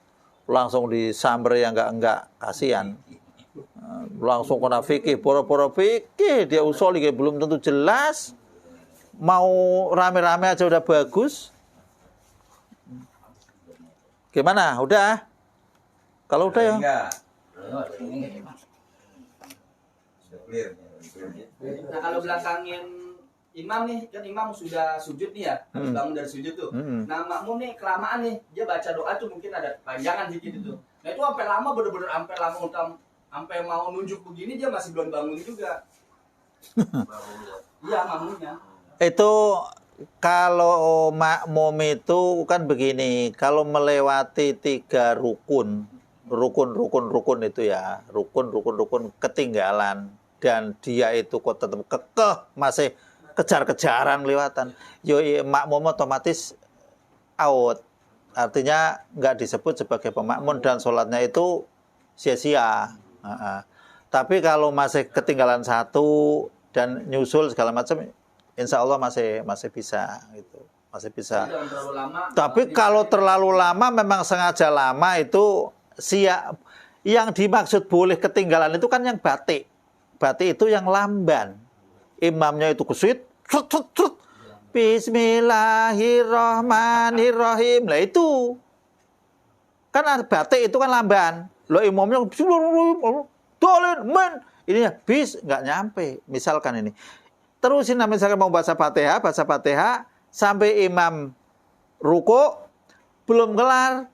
langsung disamber yang enggak kasihan. Langsung kena fikih, poro-poro fikih, dia usoli kayak belum tentu jelas. Mau rame-rame aja udah bagus. Gimana? Udah? Kalau udah ya. Nah, kalau belakangin imam nih, kan imam sudah sujud nih ya, habis bangun dari sujud tuh. Nah, makmum nih kelamaan nih, dia baca doa tuh mungkin ada panjangan dikit itu. Nah, itu sampai lama, bener-bener sampai lama, sampai mau nunjuk begini dia masih belum bangun juga. Iya, makmumnya. Itu kalau makmum itu kan begini, kalau melewati 3 rukun itu ya, rukun ketinggalan dan dia itu kok tetap kekeh masih kejar-kejaran lewatan, yo makmum otomatis out. Artinya nggak disebut sebagai pemakmum dan sholatnya itu sia-sia. Tapi kalau masih ketinggalan 1 dan nyusul segala macam, insya Allah masih bisa gitu, masih bisa. Tapi kalau terlalu lama, memang sengaja lama itu yang dimaksud boleh ketinggalan itu kan yang batik itu yang lamban. Imamnya itu kesuit, Bismillahirrahmanirrahim. Lah itu kan batik itu kan lamban. Lo imamnya dolin men, ininya bis nggak nyampe. Misalkan ini, terusin misalkan mau baca Fatihah sampai imam ruku belum kelar,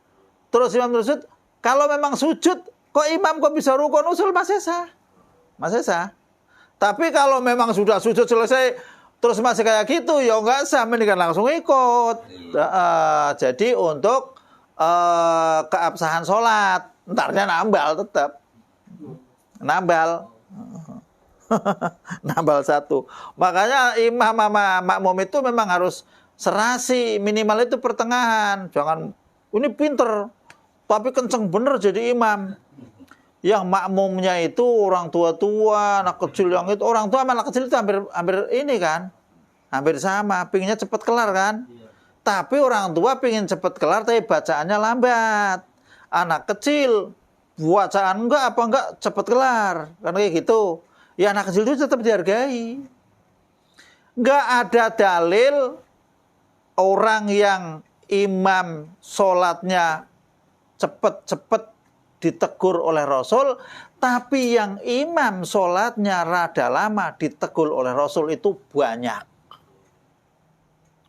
terus imam sujud. Kalau memang sujud, kok imam kok bisa ruku nusul masih sah. Tapi kalau memang sudah sujud selesai terus masih kayak gitu, ya nggak sah, mendingan langsung ikut. Jadi untuk keabsahan sholat, entarnya nambal tetap. Nambal 1. Makanya imam sama makmum itu memang harus serasi, minimal itu pertengahan. Jangan ini pinter tapi kenceng bener jadi imam. Yang makmumnya itu orang tua-tua, anak kecil yang itu, orang tua sama anak kecil itu hampir ini kan, hampir sama, pinginnya cepet kelar kan. Tapi orang tua pingin cepet kelar, tapi bacaannya lambat. Anak kecil bacaan enggak cepet kelar, kan kayak gitu. Ya anak kecil itu tetap dihargai. Enggak ada dalil orang yang imam sholatnya cepet-cepet ditegur oleh Rasul, tapi yang imam sholatnya rada lama ditegur oleh Rasul itu banyak.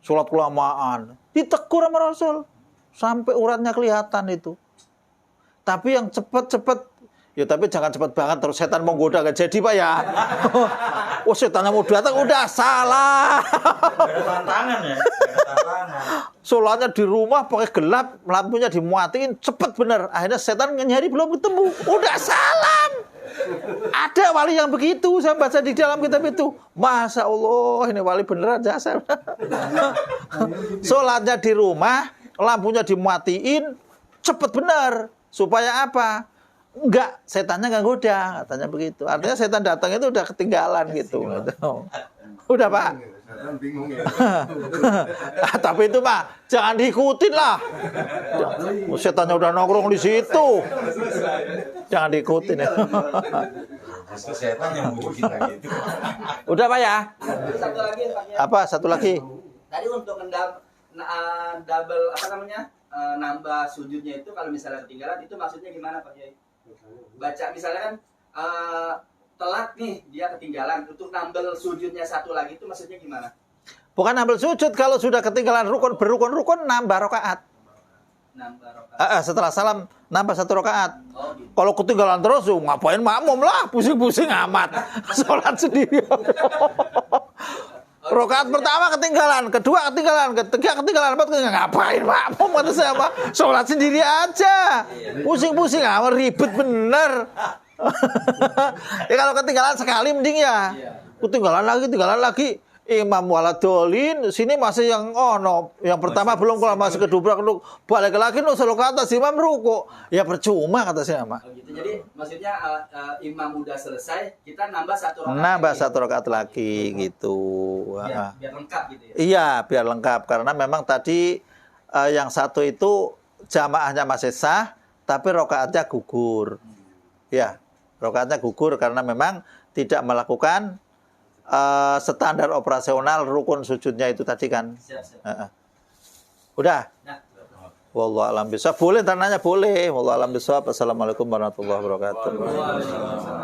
Sholat kelamaan ditegur sama Rasul sampai uratnya kelihatan itu. Tapi yang cepet-cepet, ya tapi jangan cepet banget terus setan menggoda, gak jadi Pak ya. Oh setannya mau datang udah salah. Ada tantangan ya. Ada tantangan. Sholatnya di rumah pakai gelap, lampunya dimuatiin, cepet bener. Akhirnya setan nyari belum ketemu, udah salam. Ada wali yang begitu, saya baca di dalam kitab itu. Masya Allah, ini wali beneran jasa. Sholatnya di rumah, lampunya dimuatiin, cepet bener. Supaya apa? Enggak, setannya nggak goda, katanya begitu. Artinya setan datang itu udah ketinggalan gitu. Udah Pak. Bingung ya. Tapi itu mah jangan diikutin lah. Setannya udah nongkrong di situ. Jangan diikutin ya. Setan yang bujukin lagi itu. Udah Pak ya? Satu lagi Pak Kiai. Apa satu lagi? Tadi untuk double apa namanya? Nambah sujudnya itu kalau misalnya ketinggalan itu maksudnya gimana Pak Kiai? Baca misalnya kan telat nih dia ketinggalan, untuk nambah sujudnya satu lagi itu maksudnya gimana? Bukan nambah sujud, kalau sudah ketinggalan berukun-rukun nambah rakaat. Nambah rakaat. Setelah salam nambah 1 rakaat. Oh gitu. Kalau ketinggalan terus ngapain makmum lah, pusing-pusing amat. Sholat sendiri. Rakaat pertama ketinggalan, kedua ketinggalan, ketiga ketinggalan, empat ketinggalan. Ngapain makmum kata saya Pak? Sholat sendiri aja. Pusing-pusing amat, ribet bener. Ya kalau ketinggalan sekali mending ya. Ketinggalan lagi. Imam waladolin, sini masih yang yang pertama belum kelar, masih kedua balik lagi selalu ke atas imam ruku. Ya percuma kata saya Pak. Oh gitu. Jadi maksudnya imam udah selesai, kita nambah 1 rakaat. Nambah 1 rakaat lagi gitu. Biar lengkap gitu ya. Iya, biar lengkap karena memang tadi yang satu itu jamaahnya masih sah, tapi rakaatnya gugur. Ya, rakaatnya gugur karena memang tidak melakukan standar operasional rukun sujudnya itu tadi kan. Siap. Udah. Nah, Wallahu a'lam bishawab. Boleh tanya boleh. Wallahu a'lam bishawab. Assalamualaikum warahmatullahi wabarakatuh. Waalaikumsalam.